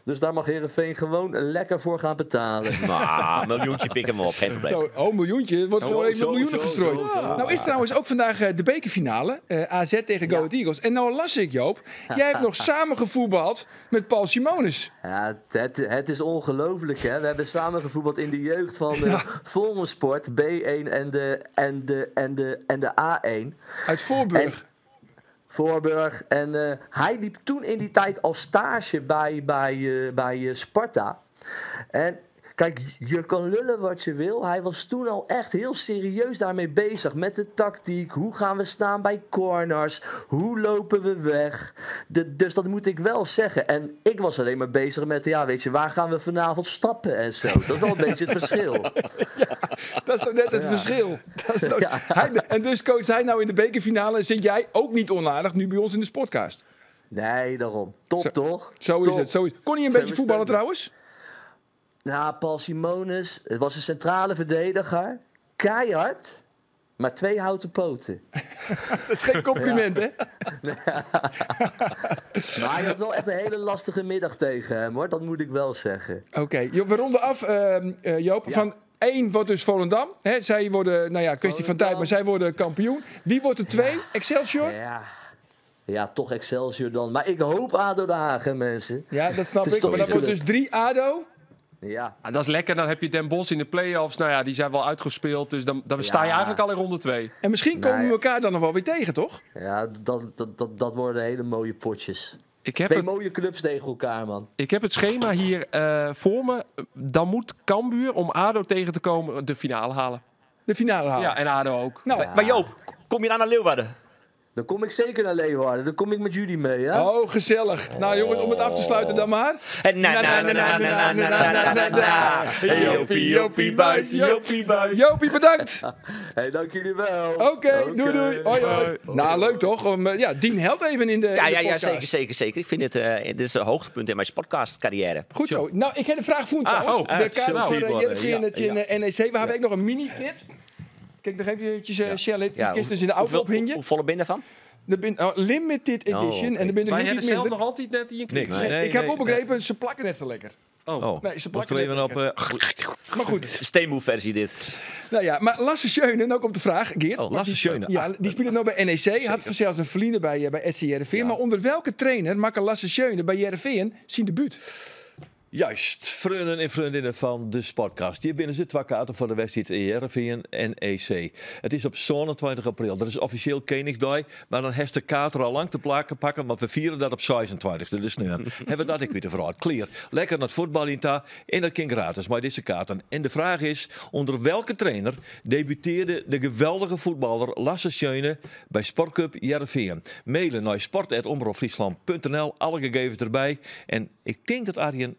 Dus daar mag Heerenveen gewoon lekker voor gaan betalen. Een miljoentje pik hem op, geen probleem. Miljoentje. Wordt zo even miljoenen gestrooid. Nou is trouwens ook vandaag de bekerfinale. AZ tegen Go Ahead Eagles. En nou las ik, Joop, jij hebt nog samen gevoetbald met Paul Simonis. Ja, het is ongelooflijk, hè. We hebben samen gevoetbald in de jeugd van de Volgensport, B1 en de A1. Uit Voorburg. Voorburg. En hij liep toen in die tijd als stage bij Sparta. En Kijk, je kan lullen wat je wil. Hij was toen al echt heel serieus daarmee bezig. Met de tactiek. Hoe gaan we staan bij corners? Hoe lopen we weg? Dus dat moet ik wel zeggen. En ik was alleen maar bezig met, weet je, waar gaan we vanavond stappen en zo. Dat is wel een beetje het verschil. Dat is toch net het verschil. Dat is toch... En dus coacht hij nou in de bekerfinale en zit jij ook niet onaardig nu bij ons in de podcast. Nee, daarom. Top, toch? Zo is het. Kon hij een beetje voetballen trouwens? Nou, Paul Simonis, het was een centrale verdediger. Keihard, maar 2 houten poten. Dat is geen compliment, hè? Maar hij had wel echt een hele lastige middag tegen hem, hoor. Dat moet ik wel zeggen. Oké, we ronden af, Joop. Van 1 wordt dus Volendam. Hè? Zij worden, kwestie van tijd, maar zij worden kampioen. Wie wordt er 2? Excelsior? Ja, toch Excelsior dan. Maar ik hoop ADO Den Haag, hè, mensen. Ja, dat snap ik. Maar dat wordt dus 3 ADO. Ja. Dat is lekker. Dan heb je Den Bosch in de play-offs. Nou ja, die zijn wel uitgespeeld. Dus dan sta je eigenlijk al in ronde 2. En misschien komen we elkaar dan nog wel weer tegen, toch? Ja, dat worden hele mooie potjes. Ik heb 2 mooie clubs tegen elkaar, man. Ik heb het schema hier voor me. Dan moet Cambuur, om ADO tegen te komen, de finale halen. De finale halen? Ja, en ADO ook. Nou, maar Joop, kom je dan naar Leeuwarden? Dan kom ik zeker naar Leeuwarden. Dan kom ik met jullie mee, hè? Oh, gezellig. Nou jongens, om het af te sluiten dan maar. Jopie buis, Jopie buis. Jopie, bedankt. Hey, dank jullie wel. Oké, doei. Hoi. Nou, leuk toch? Dien helpt even in de podcast. Ja, zeker. Ik vind dit is een hoogtepunt in mijn podcastcarrière. Goed zo. Nou, ik heb een vraag voor trouwens. De kaart voor Jereveen en NEC. We hebben ook nog een mini-kit. Kijk, nog eventjes, Shell, die kist dus in de auto ophingen. Hoe volle ben je ervan? Limited edition. En er ben er niet zelf minder. nog altijd net die Niks. Nee, ik heb ook begrepen, ze plakken net zo lekker. Nee, ze plakken er even op. Maar goed. Steenmoe-versie dit. Nou ja, maar Lasse Schöne, ook op de vraag, Geert. Lasse Schöne. Ja, die speelt nou bij NEC. Had zelfs een verliezen bij SC Heerenveen. Maar onder welke trainer maakt Lasse Schöne bij Heerenveen zijn debuut? Juist, vrienden en vriendinnen van de Sportcast. Hier binnen zit 2 kaarten voor de wedstrijd Heerenveen en NEC. Het is op 27 april. Dat is officieel Koningsdag, maar dan heeft de kaart er al lang te pakken, maar we vieren dat op 26. Dus nu hebben we dat ik weer vooruit. Clear. Lekker naar het voetbal in ta en dat ging gratis met deze kaarten. En de vraag is, onder welke trainer debuteerde de geweldige voetballer Lasse Schöne bij Sportcup Heerenveen? Mailen naar sport@omroepfriesland.nl, alle gegevens erbij. En ik denk dat Arjen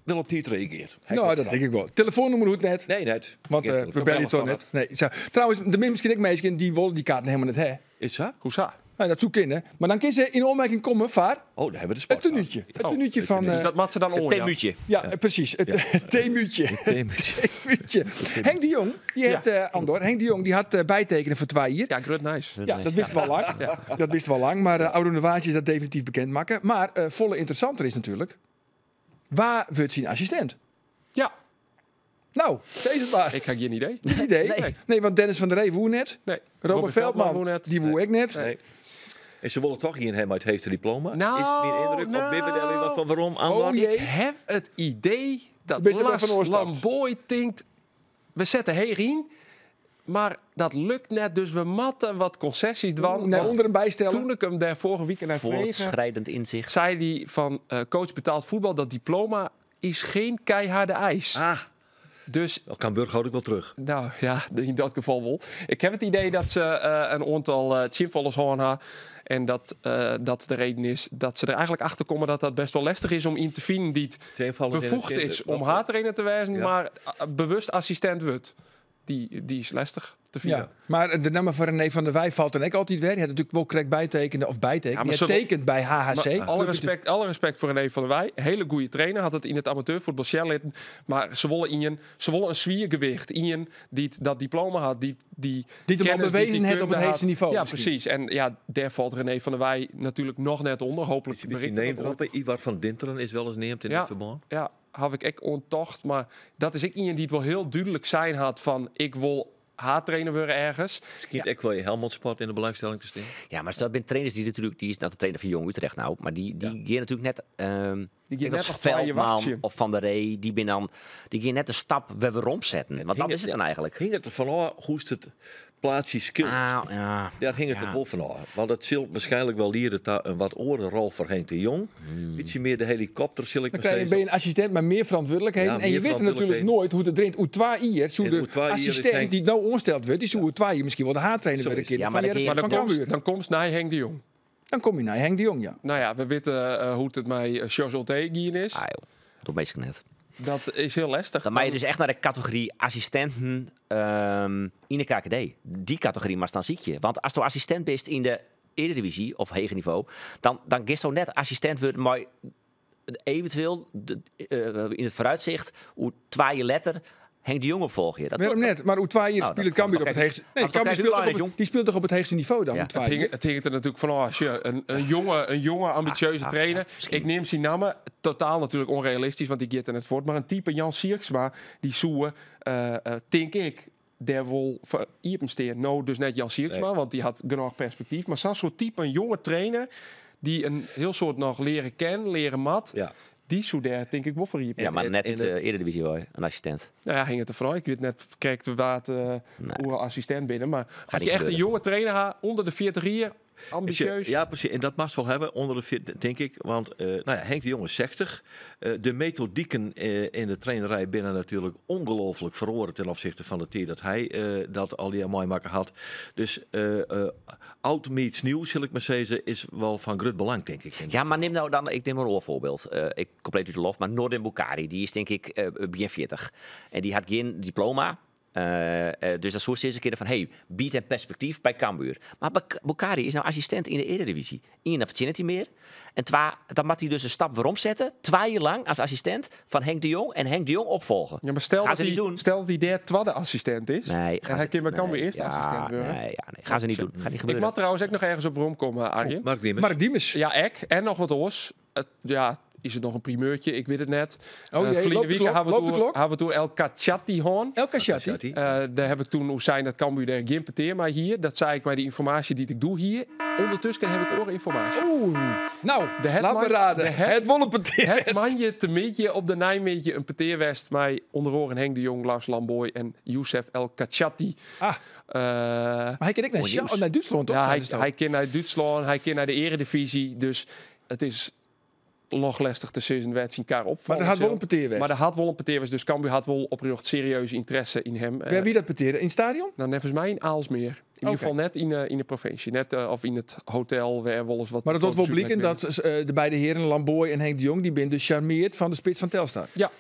wel op die reageert. Nou, dat denk ik wel. Telefoonnummer hoe het net. Nee, net. Want we bellen je toch net. Nee, trouwens, de misschien ik meisjes die willen die kaarten helemaal net hè. Is dat? Hoesa? Nou, dat zoek in, hè. Maar dan kun ze in opmerking komen, vaar. Oh, daar hebben we de Het sport. tenuutje. Het tenuutje van... Dus dat mat ze dan Het on, theemuutje. Ja, precies. Het theemuutje. Henk de Jong, Henk de Jong, die had bijtekenen voor 2 jaar. Ja, grut nice. Ja, dat wisten we al lang. Dat wisten we al lang, maar oude Novaatje dat definitief bekend maken. Maar volle interessanter is natuurlijk, waar wordt zijn assistent? Ja. Nou, deze het maar. Ik heb geen idee. Geen idee? Nee, want Dennis van der Ree woe net. Nee. Robert Veldman woe net. die woe ik net. Nee. En ze willen toch hier hem uit heeft een diploma. Nou, is mijn indruk op Bibberdelle wat van waarom Oh jee. Ik heb het idee dat Best wel Lars van oorstad. Lamboy denkt, we zetten heen, maar dat lukt net, dus we matten wat concessies dwan. Naar onder hem bijstellen. Toen ik hem daar vorige week naar vregen, Voortschrijdend inzicht. zei hij van coach betaald voetbal, dat diploma is geen keiharde eis. Dus Dan kan Burg ook wel terug. nou ja, in dat geval wel. Ik heb het idee dat ze een aantal chinvollers hebben. En dat de reden is dat ze er eigenlijk achter komen dat dat best wel lastig is om in te vinden die het bevoegd is om haartrainer te wezen, maar bewust assistent wordt. Die is lastig te vinden. Ja, maar de naam van René van der Wij valt dan ook altijd weer. Die had natuurlijk wel correct bijtekenen of bijtekenen. Ja, die tekent bij HHC. Alle respect voor René van der Wij. Hele goede trainer. Had het in het amateurvoetbal Shell. Maar ze willen een zwiergewicht. Ian die dat diploma had. Die hem al bewezen heeft op het hoogste niveau. Ja, misschien. precies. En ja, daar valt René van der Wij natuurlijk nog net onder. Hopelijk Neemt erop. Ivar van Dinteren is wel eens neemt in het verband. Ja, heb ik ook ontocht. Maar dat is ik iemand die het wel heel duidelijk zijn had van ik wil haattrainer worden ergens. Misschien ook wel je Helmond Sport in de belangstelling te staan. Ja, maar dat zijn trainers die natuurlijk, die is nou de trainer van Jong Utrecht nou, maar die gaan natuurlijk net Die Ik gaan denk net dat nog 2 Veldman wachtje. of Van der Rey, die gaan net de stap weer omzetten. Want dat is het dan eigenlijk. Hing het er van hoe is het plaatsje skill? Ja. Daar ging het er wel van af. Want het zult waarschijnlijk wel leren dat een wat oren rol voor Henk de Jong. Ietsje meer de helikopter, zal ik Dan maar ben zeggen. je een assistent met meer verantwoordelijkheden. Ja, en je meer weet natuurlijk nooit hoe het erin hier. Zo En de Oetwaai hier is assistent Henk- die nou ongesteld wordt, die zou Oetwaai misschien wel de haartrainer Zo bij de is het. kinderen Ja, maar van dan Maar Cambuur. dan komt naar Henk de Jong. Dan kom je naar Henk de Jong, ja. Nou ja, we weten hoe het met Chosolte gaan is. Ah, joh. Dat weet ik net. Dat is heel lastig. Dan mag je dus echt naar de categorie assistenten in de KKD. Die categorie maar dan zie je. Want als je assistent bent in de Eredivisie of hoger niveau, dan gist je net assistent worden, maar eventueel in het vooruitzicht hoe 2 letter Henk de Jong opvolgen. Dat Waarom net? Maar Oetwaai Nou, speelt het dat Cambuur kan op het toch heegste... Nee, kan toch Cambuur geen speelt toch duurlijnen, op, die speelt toch op het heegste niveau dan, Ja. Oetwaai? Het hinkt er natuurlijk van als je een jonge ambitieuze trainer. Ik neem zijn namen totaal natuurlijk onrealistisch, want die gaat er net voort. Maar een type Jan Sierksma, die zoe, denk ik, der wil voor Iepensteer. Nou, dus net Jan Sierksma, want die had genoeg perspectief. Maar zo'n soort type, een jonge trainer, die een heel soort nog leren kennen, leren mat. Ja. Die zou daar denk ik wel voor Iepen. Ja, maar net in in de Eredivisie hoor, een assistent. Nou ja, ging het ervan uit. Ik weet net, kreeg de waard hoe assistent binnen. Maar als niet je echt een gebeuren. jonge trainer had, onder de 40 jaar, ambitieus. Ja, precies. En dat mag wel hebben onder de fit, denk ik. Want Henk de Jong is 60. De methodieken in de trainerij binnen natuurlijk ongelooflijk verloren ten opzichte van de tijd dat hij dat al die mooi maken had. Dus oud meets nieuw, zal ik maar zeggen, is wel van groot belang, denk ik. Ja, maar neem nou dan, ik neem maar een oorvoorbeeld. Ik compleet uit de lof, maar Nordin Bukhari, die is denk ik begin 40. En die had geen diploma. Dus dat soort is een keer van, hey, biedt hem perspectief bij Cambuur. Maar Bukhari is nou assistent in de Eredivisie. Eén, dat verdient hij meer. En dan moet hij dus een stap weer omzetten. 2 jaar lang als assistent van Henk de Jong. En Henk de Jong opvolgen. Ja, maar stel Gaan ze dat, niet doen. stel dat hij der tweede assistent is. Nee, en hij kan bij Cambuur eerste assistent worden. Nee, gaan ze niet doen. Gaat niet Ik gebeuren. mag trouwens ook nog ergens op rond komen, Arjen. Mark Diemers. Mark Diemers. Ja, en nog wat oors. Is het nog een primeurtje? Ik weet het net. Oh jee, Verleden loopt de weekend klok? Loopt de klok? hebben we toen El Kachati hoorn. El Kashati. Daar heb ik toen hoe zijn dat Cambuur daar geen peteer maar hier. Dat zei ik bij die informatie die ik doe hier. Ondertussen heb ik oreninformatie. Nou, De laat me headline- raden. de Het Wollenpeteer. Het manje te midje op de Nijmeetje een peteerwest met onder oren Henk de Jong, Lars Lamboy en Youssef El Kachati. Ah. Maar hij kan ik naar Duitsland, toch? Ja, Zijn ze hij kan naar Duitsland, hij kan naar de Eredivisie. Dus het is nog lastig te zien wat zijn elkaar opvallen. Maar er had wel zo. een peteerwest. Maar er had wel een peteerwest. Dus Cambuur had wel oprecht serieuze interesse in hem. Wie dat peteren? In het stadion? Nou, volgens mij in Aalsmeer. In ieder geval net in de provincie. Net of in het hotel waar wel eens wat. Maar dat wordt wel foto's blikken met dat de beide heren, Lamboy en Henk de Jong, die zijn dus charmeerd van de spits van Telstar. Ja,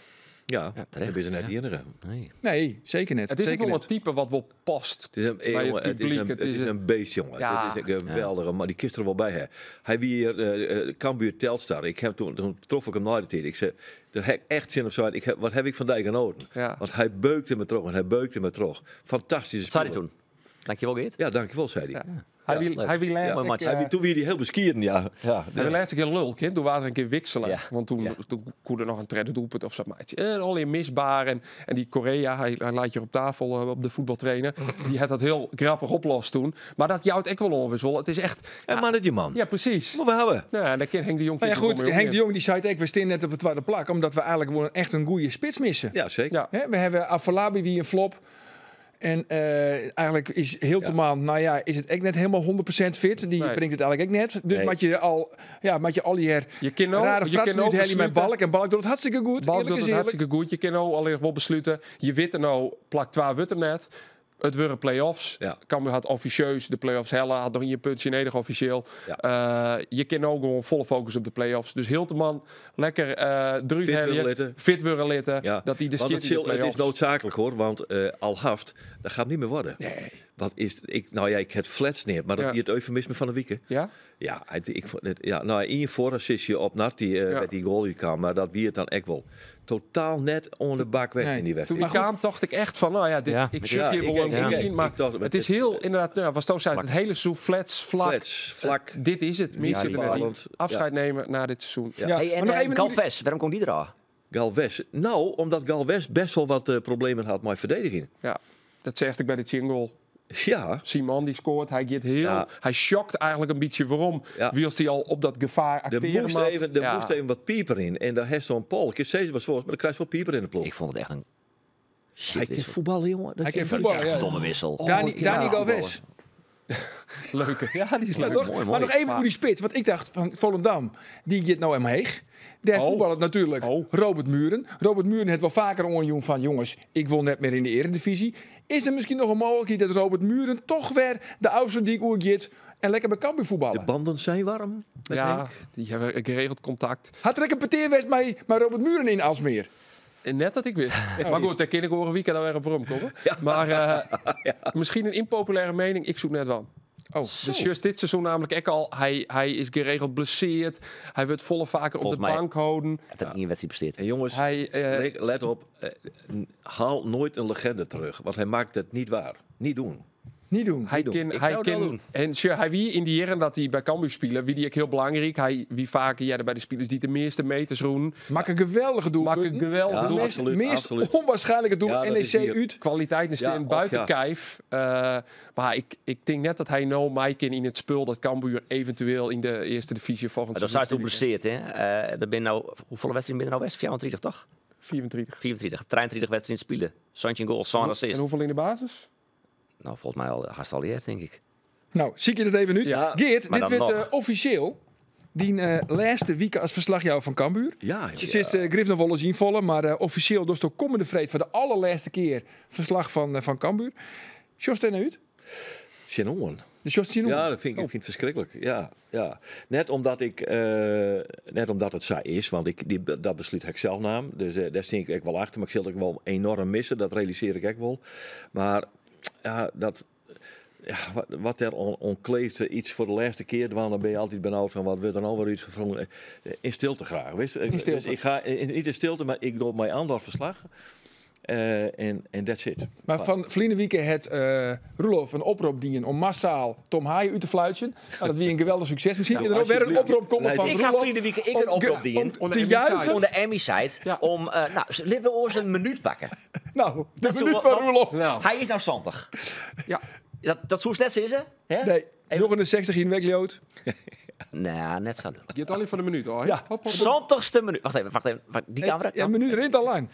Ja, terecht. dat is er net Ja. de enige. Nee. Nee, zeker net. het is ook zeker wel net. een type wat wel past. Het is een, Bij het jongen, publiek, het is een beest, jongen. Ja. Het is een geweldige, maar die kist er wel bij. Hè. Hij wie hier Cambuur Telstar. Ik heb toen trof ik hem nooit de tijd. Ik zei, daar heb ik echt zin op zo. Wat heb ik van die genoten? Ja. Want hij beukte me terug en hij beukte me terug. Fantastische Wat zei hij speler. toen? Dankjewel, Geert. Ja, dankjewel, zei hij. Ja. Hij wil leuk. laatst mooi een match. keer- Toen weer die heel beskieren, ja. hij wil laatst een keer lul, kind. Toen waren we een keer wisselen. Ja. Want toen Ja. kon er nog een tredde doelpunt of zo. Al in misbaar. En die Korea, hij laat je op tafel op de voetbaltrainer. Die had dat heel grappig oplost toen. Maar dat jouwt ik wel onwissel. Het is echt... En mannetje man. Ja, precies. Moet we hebben. Nou, daar kan Henk de Jong... Nou ja, goed, mee Henk de omgaan. Jong die zei het, we staan net op het tweede plak, omdat we eigenlijk gewoon echt een goede spits missen. Ja, zeker. Ja. Hè, we hebben Afolabi wie een flop. En eigenlijk is Hilterman, nou ja, is het echt net helemaal 100% fit. Die Nee. brengt het eigenlijk ook net. Dus Nee. moet je al die Je kan ook- rare je kan frats ook nu met besluiten- Balk. En Balk doet het hartstikke goed. Balk Eerlijk doet is het eerlijk. hartstikke goed. Je kan nou alleen wel besluiten. Je weet er nou, plak 12 wut hem net. Het worden play-offs. Ja. Cambuur had officieus de play-offs hellen. Had nog een puntje neder officieel. Ja. Je kan ook gewoon volle focus op de play-offs. Dus Hilterman, lekker druid Fit helje, willen litten. fit willen litten. Ja. Dat hij de Want skit het, in de het is play-offs. noodzakelijk hoor, want al haft, dat gaat niet meer worden. Nee. Wat is ik het flats neer, maar dat Ja. is het eufemisme van de week. Ja? Ja, ik vond het, in je voorassistje op Nart die met die goal die kwam, maar dat wie het dan echt wel totaal net onder de bak weg Nee, in die Toen wedstrijd. die kwam, dacht ik echt van, nou ja, dit, Ja. ik Ja, zit hier ik- wel ik- een ik- in. Maar ik dacht, het is heel, inderdaad, nou, was zei het hele seizoen flats, vlak. Flats, vlak. Dit is het. Meer Ja, zit er net in. bepalend. Afscheid nemen na dit seizoen. Ja. Ja, Hey, en maar nog even Galvez, waarom komt die er al? Galvez. Nou, omdat Galvez best wel wat problemen had met verdediging. Ja, dat zegt ik bij de jingle. Ja. Simon die scoort, hij gaat heel... Ja. Hij shockt eigenlijk een beetje waarom. Ja. Wie als hij al op dat gevaar Er acteren moest moet. even wat pieper in. En daar heeft zo'n Paul. Ik heb steeds wat zoals, maar dan krijg je wel pieper in de ploeg. Ik vond het echt een Hij shit kan wissel. voetballen, jongen. Hij kan voetballen, ja. Domme wissel. Dani Galvez. Leuke. Ja, die is Ja, leuk. toch? mooi. Maar nog even voor die spits. Want ik dacht van Volendam, die gaat nou helemaal heeg. Daar voetballen natuurlijk Robert Muren. Robert Muren heeft wel vaker onjoen van... jongens, ik wil net meer in de eredivisie. Is er misschien nog een mogelijkheid dat Robert Muren... toch weer de Auslandiek oergeet en lekker bij Cambuur De voetballen? banden zijn warm. met Ja, Henk. die hebben geregeld contact. Had er een peteerwest met Robert Muren in Alsmeer? En net dat ik wist. Maar goed, daar kan ik over een weekend alweer op rondkomen. Maar misschien een impopulaire mening. Ik zoek net wel. Dus juist dit seizoen namelijk ook al. Hij is geregeld blesseerd. Hij wordt volle vaker op Volgens de mij- bank houden. Het heeft niet een wedstrijd besteed. En jongens, let op. Haal nooit een legende terug. Want hij maakt het niet waar. Niet doen. Niet doen. Hij doen. kan, Ik hij zou dat kan, doen. en hij wie in die jaren dat hij bij Cambuur spelen, wie die ik heel belangrijk. Hij wie vaker bij de spelers die de meeste meters roeien. Maak een geweldige doel. Maak een geweldige Ja, doel. absoluut. Meest onwaarschijnlijke doel Ja, dat is NEC hier. uit. Kwaliteit is Ja, steen buiten och, ja. kijf. Maar ik denk net dat hij nou Mike in het spul dat Cambuur eventueel in de eerste divisie volgend Dat zijn seizoen toen spelen. blesseerd, hè? Er ben nou, hoeveel wedstrijden ben je nou best? 34, toch? 34. 34. 33 wedstrijden spelen. Santje goal, San En assist. hoeveel in de basis? Nou, volgens mij al haast al eerder, denk ik. Nou, zie ik je dat even nu? Ja, Geert, maar dit dan werd nog. officieel die laatste week als verslagjouwer van Cambuur. Ja, Het is de Griff nog wel eens invallen, maar officieel dus de komende vreed voor de allerlaatste keer verslag van Cambuur. Sjost en uit? Shannon. De Sjost zien Ja, dat vind ik het verschrikkelijk. Ja. Net omdat het zo is, want dat besluit ik zelf nam. Dus daar zie ik echt wel achter. Maar ik zal het ook wel enorm missen, dat realiseer ik echt wel. Maar ja, wat er onkleeft, iets voor de laatste keer, dan ben je altijd benauwd van wat wil er nou weer iets van. In stilte graag, weet je? In stilte. Dus ik ga niet in stilte, maar ik doe mijn aandacht verslag. En that's it. Maar van verleden week het Roelof een oproep dienen om massaal Tom Haaien uit te fluiten. Nou, dat wie een geweldig succes. Misschien Nou, kan er ook weer een alsjeblieft. oproep komen Nee, van Ik ga Roelof. vrienden week een oproep dienen. Om te juichen. Om de Emmy-site. Om, laten we ons een minuut pakken. Nou, de Dat minuut zullen van we- Roelof. Nou, Hij is nou 70. ja. Dat zou net zijn, hè? Nee, nog een 60 in weglood. Nou, net zo. Je hebt al even van de minuut hoor. Ja. Hop, hop. 70ste minuut. Wacht even. Die camera. Ja, een minuut rint al lang.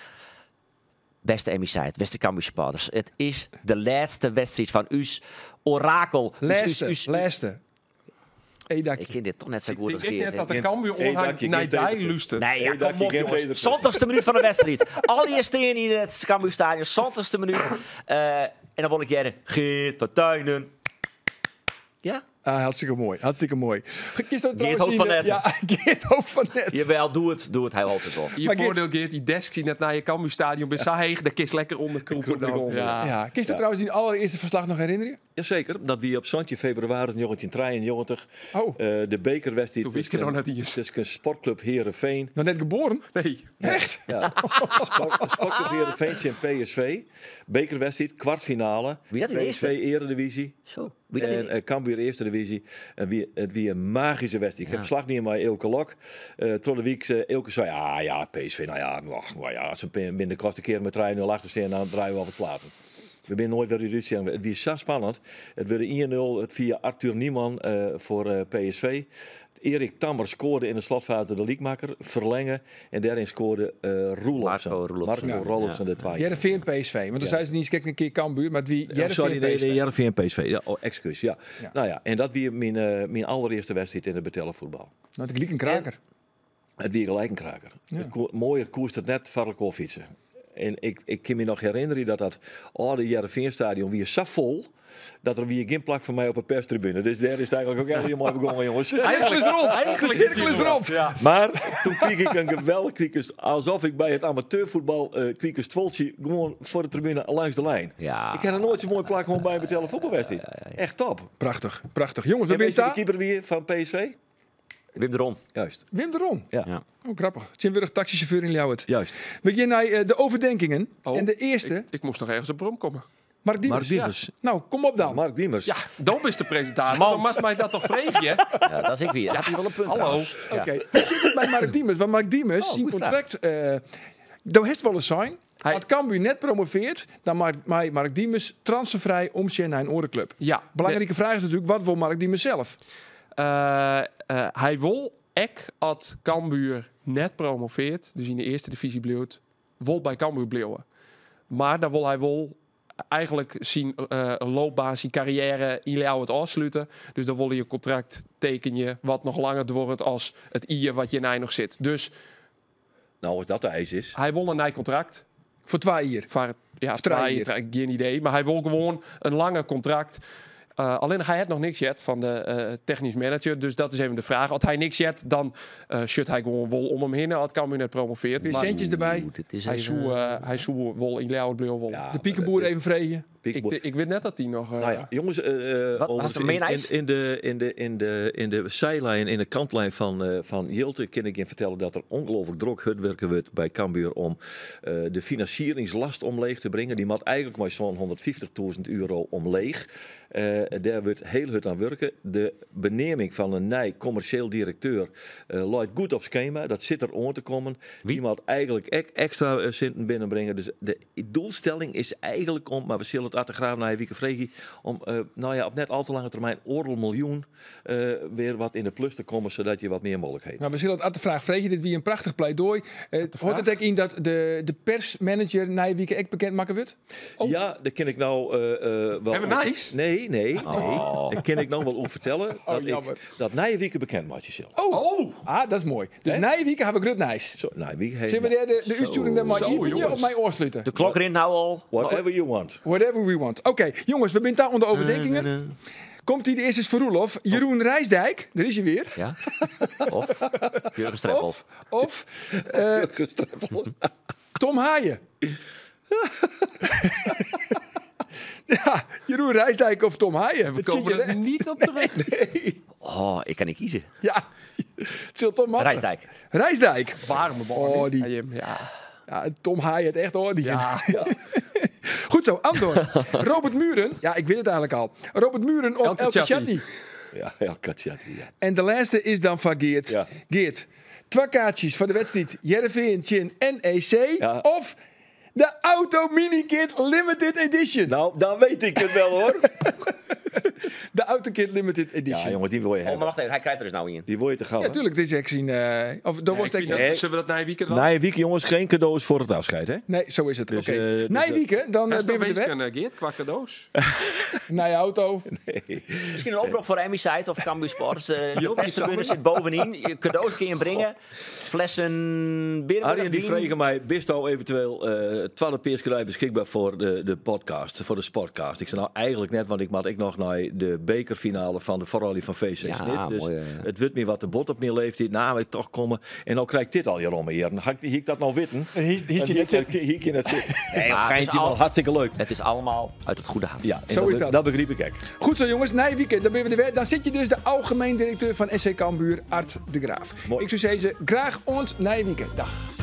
Beste Emmy-site, beste Cambuur supporters. Het is de laatste wedstrijd van uw orakel. Laatste. Hey, Ik dakje. vind dit toch net zo Ik goed denk als echt Geert. net dat hè? de Cambuur Hey, onhangt dakje, naar geen die tegenpunt. luistert. Nee, ja, Hey, kom dakje, op geen jongens. tegenpunt. 70ste minuut van de wedstrijd. Al je steen in het Cambuur stadion. 70ste minuut. En dan wil ik jij Geert van Tuinen. Ja? Ah, hartstikke mooi. Hartstikke mooi. Kies ook Geert trouwens Hoofd van die, Net. Ja, Geert Hoofd van Net. Jawel, doe het. Hij hoopt het wel. Je Maar voordeel Geert, die desk die net naar je Cambuurstadion bij Saheeg, daar kist lekker onder kroepen dan. onder. Ja. Ja, kies je trouwens die allereerste verslag nog herinneren? Jazeker, dat we op Santje februari 1993 Oh, de bekerwedstrijd Toen wist ik nog net niet eens. tussen Sportclub Heerenveen. nog net geboren? Nee. Echt? Ja, Sportclub Heerenveen en PSV. Bekerwedstrijd, kwartfinale. Wie dat in de PSV eerste? Eredivisie. Zo. Wie dat in En Cambuur Eerste Divisie. En het wie een magische wedstrijd. Ik heb verslag niet maar Eelke Lok. Tot de week Eelke zei, ja, PSV, nou ja, ze binnen de korte keer met 3-0 achter staan, dan draaien we al wat platen. We zijn nooit weer ruzie. Het was zo spannend. Het werd 1-0 via Arthur Niemann voor PSV. Erik Tammer scoorde in de slotfase de leaguemaker, verlengen. En daarin scoorde Roelofsen. Marco Roelofsen. Marco Roelofsen, de twee. Jereveen PSV. Want dan zei ze niet eens een keer Cambuur, maar het wie Sorry, Jereveen PSV. Jereveen PSV. Ja, excuus. Ja. Ja. Nou ja, en dat was mijn allereerste wedstrijd in het betellen voetbal. Nou, ik liep een kraker. Het wie gelijk een kraker. Ja. Mooier koerst het net Varkenoord fietsen. En ik kan me nog herinneren dat dat oude Jereveenstadion weer zo vol dat er weer geen plak van mij op een perstribune. Dus daar is het eigenlijk ook heel mooi begonnen, jongens. De cirkel is rond. De cirkel is rond. Maar toen kreeg ik een geweldig kriekers, alsof ik bij het amateurvoetbal kriekers twoltje gewoon voor de tribune langs de lijn. Ja. Ik heb er nooit zo'n mooi plak gewoon bij een betellen voetbalwedstrijd. Echt top. Prachtig, prachtig. Jongens, we En zijn weet je de daar. keeper weer van PSV? Wim de Ron. Juist. Wim de Ron. Ja. Oh, grappig. Het is weer een taxichauffeur in Ljouwert. Juist. We gaan naar de overdenkingen. Oh, en de eerste, Ik moest nog ergens op Brom komen. Mark Diemers. Mark Diemers. Ja. Nou, kom op dan. Mark Diemers. Ja, dan is de presentator. Dan mag mij dat toch vregen, hè? Ja, dat is ik weer. Dat is wel een punt. Hallo. trouwens. Ja. Oké. Hoe zit het bij Mark Diemers? Want Mark Diemers, zijn goeie contract... daar heeft wel eens zijn. Als Cambuur net promoveert, dan maakt Mark Diemers transfervrij omzien naar een orenclub. Ja. Belangrijke vraag is natuurlijk, wat wil Mark Diemers zelf? Hij wil als Cambuur net promoveert, dus in de eerste divisie blijft, wil bij Cambuur blijven. Maar dan wil hij wel eigenlijk zijn loopbaan, zijn carrière in jou het afsluiten. Dus dan wil je een contract tekenen wat nog langer wordt als het jaar wat je na nog zit. Dus Nou, als dat de eis is. hij wil een nieuw contract. Voor 2 jaar. Ja, Of 3 2 jaar, geen idee. Maar hij wil gewoon een langer contract. Alleen hij heeft nog niks yet van de technisch manager. Dus dat is even de vraag. Als hij niks yet, dan shut hij gewoon wel om hem heen. Als Cambuur net promoveert. Weer Maar centjes erbij. hij zou wel in Leeuwen blijven wel. Ja, De piekenboer even vregen. Ik weet net dat hij nog... Nou ja, jongens, was er meer ijs? in de zijlijn, in de kantlijn van Jelte kan ik je vertellen dat er ongelooflijk druk hutwerken wordt bij Cambuur om de financieringslast omleeg te brengen. Die moet eigenlijk maar zo'n €150.000 omleeg. Daar wordt heel hard aan werken. De beneming van een nieuw commercieel directeur loopt goed op schema. Dat zit er aan te komen. Die moet eigenlijk extra centen binnenbrengen. Dus de doelstelling is eigenlijk om, maar we zullen het uit de graaf naar Wieke Vregie, om op net al te lange termijn €1 miljoen weer wat in de plus te komen, zodat je wat meer mogelijkheden. Nou, we zullen het uit de vraag vregen. Dit wie een prachtig pleidooi. Hoort het ook in dat de persmanager Nijwieke ook bekend maken wordt? Oh. Ja, dat kan ik nou wel. Hebben we nice? Nee. Dat kan ik nou wel over vertellen. jammer. Dat Nijwieke bekend maakt jezelf. Ah, dat is mooi. Dus Nijwieke hebben we grut nice. Zo, Nijwieke heeft. Zullen we de uitsturing dan maar jongens. op mij oorsluiten? De klok rint nou al. Whatever you want. Whatever we want. Oké, jongens, we zijn daar onder overdenkingen. Komt hij de eerste is voor Roelof. Jeroen Rijsdijk, daar is hij weer. Ja. Of Jurgen Streppel. Of Tom Haaien. Ja, Jeroen Rijsdijk of Tom Haaien. We Dat zit komen je er er- niet op terug. Oh, ik kan niet kiezen. Ja, het zult Tom Haaien. Rijsdijk. Rijsdijk. Warme bal. Oh, die. Ja. Ja, Tom Haaien het echt hoor. Die. Ja. Goed zo, Andor. Robert Muren. Ja, ik weet het eigenlijk al. Robert Muren of El El Kachati. Kachati. Ja, Katjati. Ja. En de laatste is dan van Geert. Ja. Geert, 2 kaartjes voor de wedstrijd Jereveen Chin NEC. Ja. Of de Auto Minikit Limited Edition. Nou, dan weet ik het wel hoor. De Autokit Limited Edition. Ja, jongen, die wil je Oh, maar hebben. wacht even, hij krijgt er dus nou in. Die wil je te gaan. Ja, tuurlijk, dit is echt zien. Of dat was Zullen we dat na je weekend wel? Nijwieke, jongens, geen cadeaus voor het afscheid, hè? Nee, zo is het. Dus, Oké. dus, Nijwieke, dan Best ben nog we er eens weg. Geert, qua cadeaus. Naar je auto. Misschien een oproep voor Emmy Site of Cambuur Sports. De perstribune zit bovenin. Je cadeaus kun je brengen. Flessen bier. Arjen die vregen mij, bist al eventueel 12 peerskerij beschikbaar voor de podcast, voor de sportcast. Ik zei nou eigenlijk net, want ik nog naar de bekerfinale van de Forrally van VC Ja, Snit. Dus mooi, ja. het wordt meer wat de bot op meer leeftijd. Nou, ik toch komen. En dan krijg ik dit al hier om hier. Dan ga ik dat nou witten. En hier zie je het zitten. Hier kan het zitten. Nee, Maar het is geintje al- wel hartstikke leuk. Het is allemaal uit het goede hart. Ja, en Zo is dat. dat begreep ik echt. Goed zo jongens, Nijwieke, dan ben we er weer. Dan zit je dus de algemeen directeur van SC Cambuur, Art de Graaf. Mooi. Ik zou zeggen, graag ons Nijwieke. Dag.